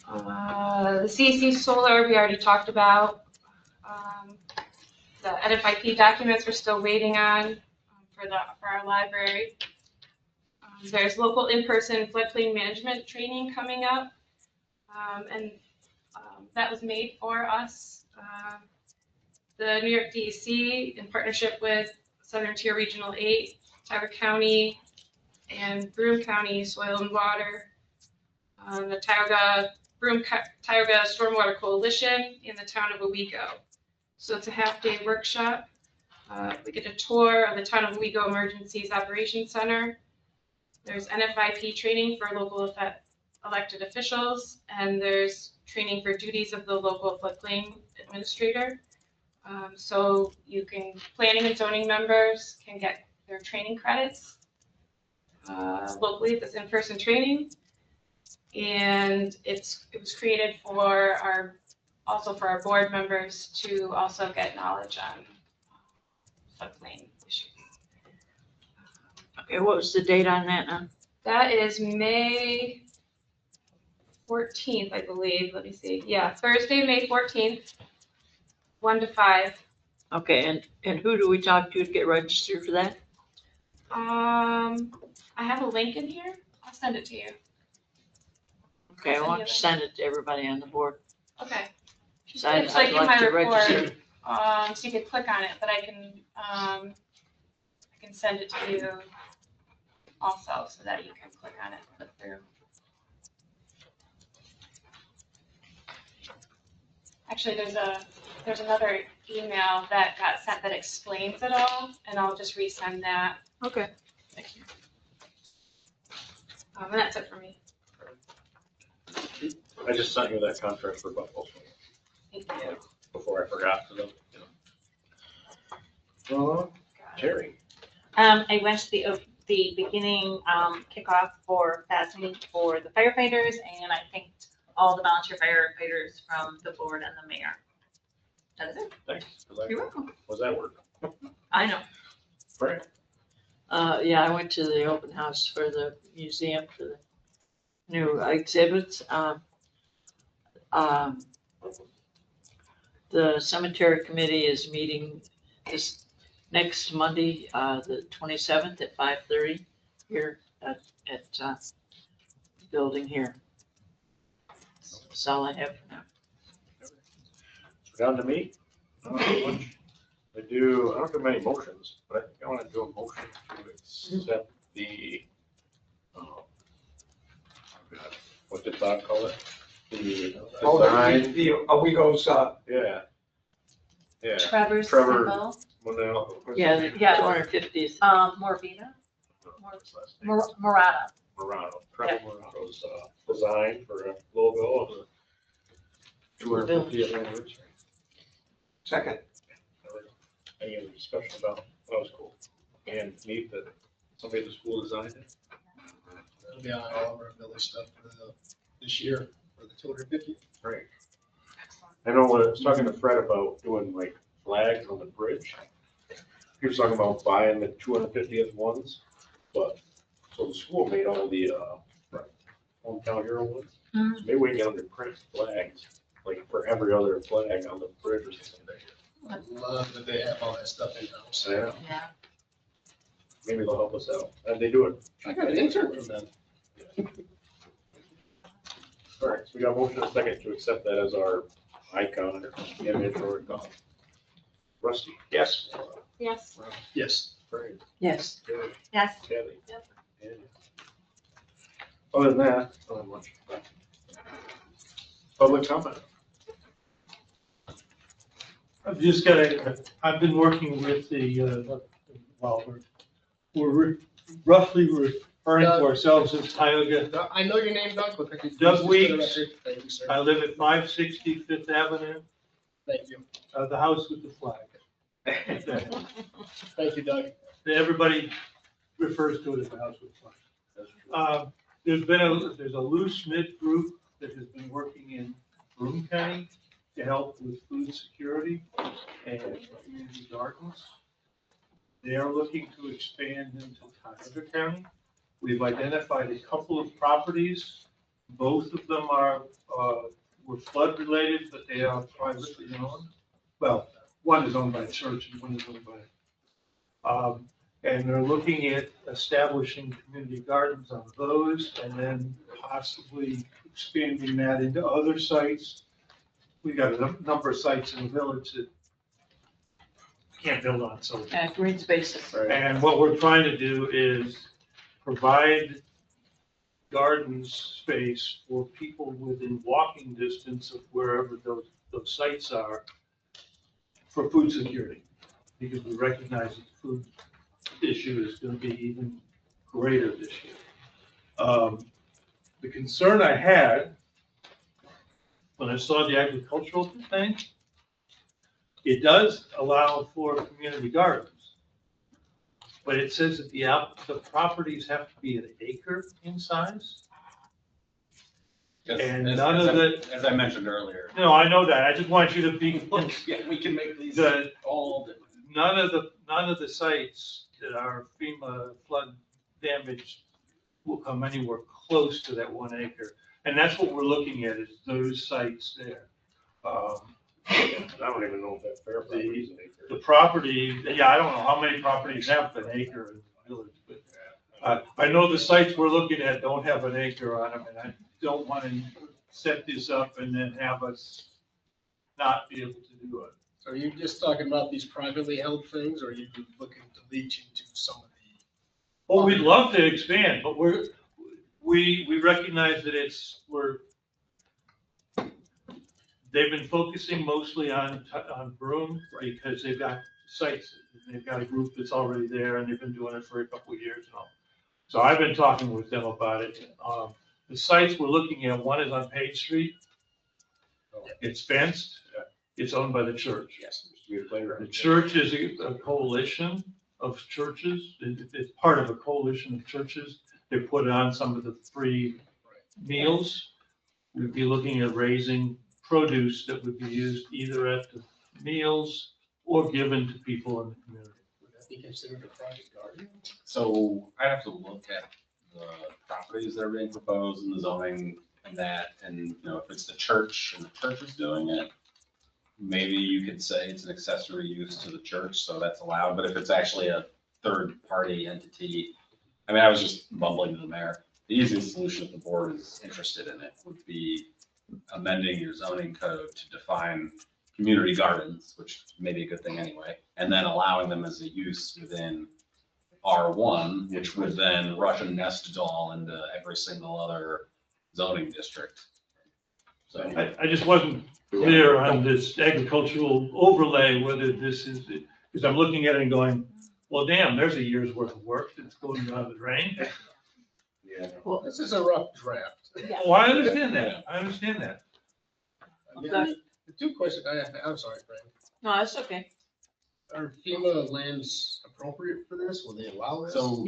The CEC solar we already talked about. The NFIP documents we're still waiting on for our library. There's local in-person floodplain management training coming up, and that was made for us. The New York DEC, in partnership with Southern Tier Regional 8, Tioga County, and Broome County Soil and Water, the Tioga Stormwater Coalition in the town of Owego. So it's a half-day workshop. We get a tour of the town of Owego Emergencies Operations Center. There's NFIP training for local elected officials, and there's training for duties of the local floodplain administrator. So planning and zoning members can get their training credits locally at this in-person training. And it was created for our board members to also get knowledge on floodplain issues. Okay, what was the date on that now? That is May 14th, I believe. Let me see. Yeah, Thursday, May 14th, 1 to 5. Okay, and who do we talk to get registered for that? I have a link in here. I'll send it to you. Okay, I want to send it to everybody on the board. Okay. So It's I'd like in my to report, register. so you can click on it, but I can send it to you also so that you can click on it, click through. Actually, there's another email that got sent that explains it all, and I'll just resend that. Okay. Thank you. And that's it for me. I just sent you that contract for Buffalo. Thank you. Before I forgot, Terry. I went to the beginning kickoff for FASME for the firefighters, and I thanked all the volunteer firefighters from the board and the mayor. That's it. Thanks. You're welcome. Was that work? I know. Right. Yeah, I went to the open house for the museum for the new exhibits. The cemetery committee is meeting this next Monday, the 27th at 5:30 here at the building here. That's all I have for now. Down to me. I don't do many motions, but I think I want to do a motion to accept the, what did Bob call it? The design. The Owego's, Yeah. Trevor's Trevor. symbol. Well, now, Yeah, the Yeah. 250th. Morvina? Morata. Morano, Trevor Morano's design for a logo of the 250th anniversary. second. Any other discussion about, that was cool. And neat that somebody at the school designed it. It'll be on all of our village stuff for this year for the 250th. Great. I know when I was talking to Fred about doing like flags on the bridge, he was talking about buying the 250th ones, but, so the school made all the, hometown hero ones. So maybe we can get them to print flags, like for every other flag on the bridge or something. I love that they have all that stuff in-house. Yeah. Yeah. Maybe they'll help us out. And they do it. I got an intern from them. All right, so we got a motion and a second to accept that as our icon or image or Rusty. Yes. Yes. Yes. Great. Yes. Good. Yes. Kathy. Yep. And other than that, not much. Public comment. I've been working with the, well, we're roughly referring to ourselves as Tioga. I know your name, Doug, but could you please Doug just Weeks. put it up here? Thank you, sir. I live at 560 Fifth Avenue, Thank you. the house with the flag. Thank you, Doug. Everybody refers to it as the house with the flag. There's a loose knit group that has been working in Broome County to help with food security and community gardens. They are looking to expand into Tioga County. We've identified a couple of properties. Both of them were flood related, but they are privately owned. Well, one is owned by a church and one is owned by, and they're looking at establishing community gardens on those and then possibly expanding that into other sites. We've got a number of sites in the village that can't build on, so. Green spaces. And what we're trying to do is provide garden space for people within walking distance of wherever those sites are for food security. Because we recognize that the food issue is going to be even greater this year. The concern I had when I saw the agricultural thing, it does allow for community gardens. But it says that the properties have to be an acre in size. Yes, And as- none as of I- the. As I mentioned earlier. No, I know that. I just want you to be. Yeah, we can make these The- all different. None of the sites that are FEMA flood damaged will come anywhere close to that 1 acre. And that's what we're looking at, is those sites there. I don't even know if that fair property is an acre. The property, yeah, I don't know how many properties have an acre in the village, but I know the sites we're looking at don't have an acre on them, and I don't want to set this up and then have us not be able to do it. So are you just talking about these privately held things, or are you looking to leach into some of the? Well, we'd love to expand, but we recognize that they've been focusing mostly on Broome because they've got sites, they've got a group that's already there and they've been doing it for a couple of years now. So I've been talking with them about it. The sites we're looking at, one is on Page Street. It's fenced. It's owned by the church. Yes. The The church is a coalition of churches. It's part of a coalition of churches. They put on some of the free meals. We'd be looking at raising produce that would be used either at the meals or given to people in the community. Would that be considered a private garden? So I'd have to look at the properties that are being proposed and the zoning and that, and you know, if it's the church and the church is doing it, maybe you could say it's an accessory use to the church, so that's allowed. But if it's actually a third-party entity, I mean, I was just bumbling to the mayor. The easiest solution, if the board is interested in it, would be amending your zoning code to define community gardens, which may be a good thing anyway, and then allowing them as a use within R1, which would then Russian nest it all into every single other zoning district. So I just wasn't clear on this agricultural overlay, whether this is, because I'm looking at it and going, well, damn, there's a year's worth of work that's going down the drain. Yeah. Well, this is a rough draft. Well, I understand that. I understand that. I mean, the two questions I have, I'm sorry, Frank. No, that's okay. Are FEMA lands appropriate for this? Will they allow this? So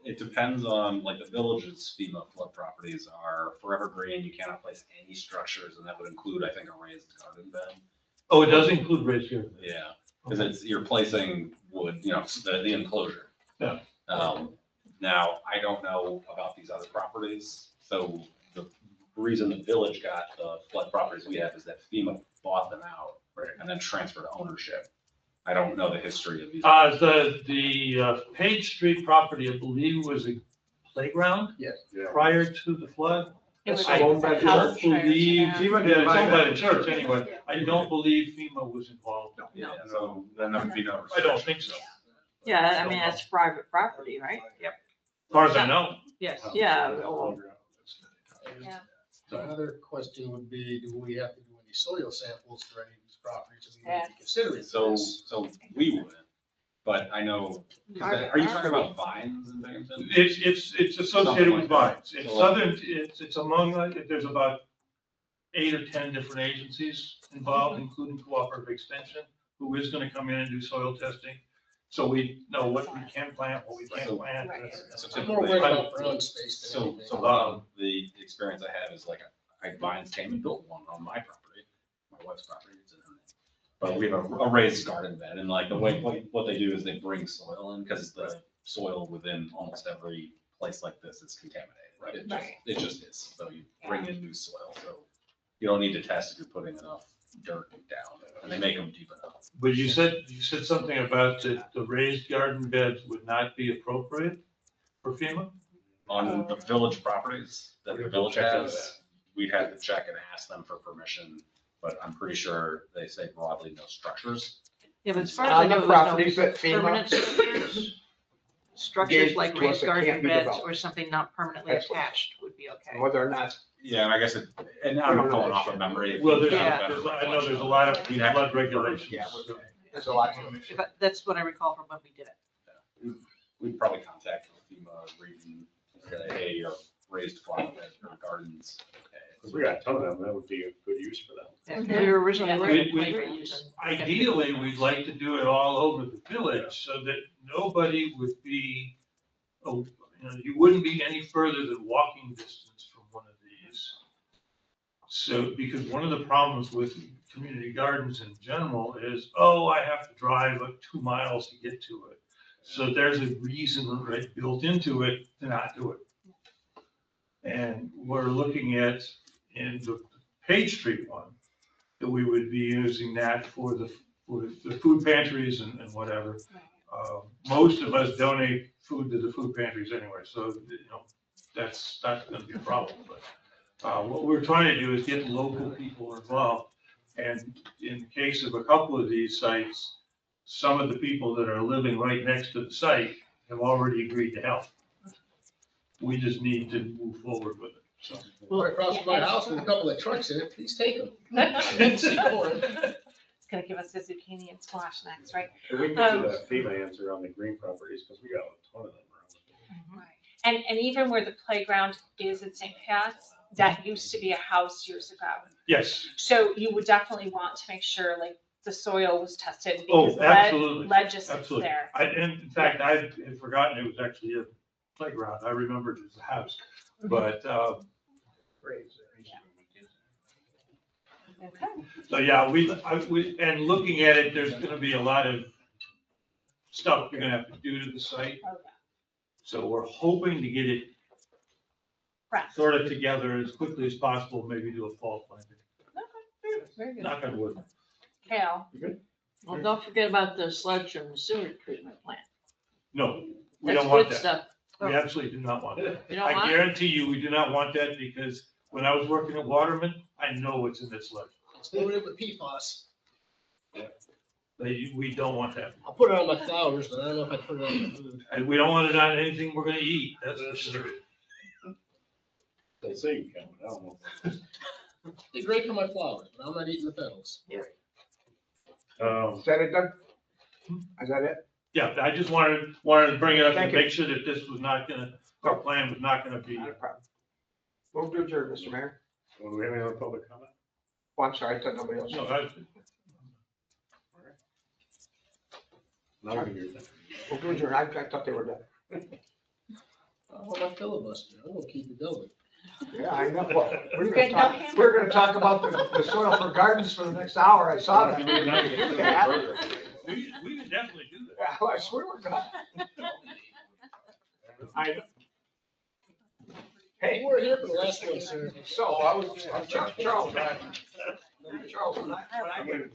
it depends on, like, the village's FEMA flood properties are forever green. You cannot place any structures, and that would include, I think, a raised garden bed. Oh, it does include raised garden. Yeah, because you're placing wood, you know, the enclosure. Yeah. Now, I don't know about these other properties, so the reason the village got the flood properties we have is that FEMA bought them out, right, and then transferred ownership. I don't know the history of these. The Page Street property, I believe, was a playground Yes. prior to the flood. It was I owned don't by the church. believe, FEMA yeah, did it's buy owned by that. the church anyway. I don't believe FEMA was involved. Yeah, so then there would be no. I don't think so. Yeah, I mean, that's private property, right? As far as I know. Yes. Yeah. Yeah. So another question would be, do we have to do any soil samples for any of these properties? And we need to consider it. So we wouldn't, but I know, are you talking about vines and things? It's associated with vines. It's So- southern, it's among, there's about 8 or 10 different agencies involved, including Cooperative Extension, who is gonna come in and do soil testing. So we know what we can plant, what we can't plant. So I'm more worried typically, about ground space than anything. the experience I have is like, vines came and built one on my property, my wife's property, it's in her name. But we have a raised garden bed, and like the way, what they do is they bring soil in, because the soil within almost every place like this is contaminated, right? It just is, so you bring in new soil, so you don't need to test if you're putting enough dirt down, and they make them deep enough. But you said something about that the raised garden beds would not be appropriate for FEMA? On the village properties that the village has, we'd have to check and ask them for permission, but I'm pretty sure they say broadly no structures. Yeah, but as far as I On know, the there's properties no that permanent FEMA structures like gave to us raised that garden can't be beds developed. or something not permanently That's what- attached would be okay. whether or not, Yeah, and I guess and I'm going off of memory. Well, there's, Yeah. I know there's a lot of flood regulations. yeah, there's a lot. But that's what I recall from when we did it. We'd probably contact FEMA region, say, hey, your raised flower beds or gardens. Because we got a ton of them, that would be a good use for them. We were originally We- ready we- to use them. Ideally, we'd like to do it all over the village so that nobody would be, you wouldn't be any further than walking distance from one of these. So, because one of the problems with community gardens in general is, I have to drive like 2 miles to get to it. So there's a reason right built into it to not do it. And we're looking at in the Page Street one, that we would be using that for the food pantries and whatever. Most of us donate food to the food pantries anyway, so, that's not gonna be a problem, but, what we're trying to do is get local people involved. And in the case of a couple of these sites, some of the people that are living right next to the site have already agreed to help. We just need to move forward with it, so. Well, across from my house with a couple of trucks in it, please take them. It's gonna give us the zucchini and squash next, right? And we can get to that FEMA answer on the green properties, because we got a ton of them around. And even where the playground is in St. Pat's, that used to be a house years ago. Yes. So you would definitely want to make sure like the soil was tested. Oh, because absolutely. Lead just sits Absolutely. there. And in fact, I had forgotten it was actually a playground. I remembered it as a house. But, Okay. so yeah, and looking at it, there's gonna be a lot of stuff you're gonna have to do to the site. So we're hoping to get it Correct. sort of together as quickly as possible, maybe do a fall planting. Very good. Knock on wood. Kale. Well, don't forget about the sludge and the sewage treatment plant. No, we That's don't want good that. stuff. We absolutely do not want that. You don't I want it? guarantee you, we do not want that because when I was working at Waterman, I know what's in this sludge. It's loaded with PFAS. We don't want that. I'll put it on my flowers, but I don't know if I put it on my food. And we don't want it on anything we're gonna eat, that's for sure. They say you can, but I don't know. They're great for my flowers, but I'm not eating the petals. Is that it, Doug? Is that it? Yeah, I just wanted to bring it up Thank to you. make sure that this was not gonna, our plan was not gonna be. Not a problem. Move to adjourn, Mr. Mayor. Do we have any other public comment? Oh, I'm sorry, I thought nobody else. No, We'll do adjourn. I thought they were done. Oh, my filibuster, I'm gonna keep it going. Yeah, I know. Well, we're gonna talk about the soil for gardens for the next hour. I saw that. We could definitely do that. Yeah, I swear we're done. Hey, You were here for the last one, sir. so I was, Charles, when I got here.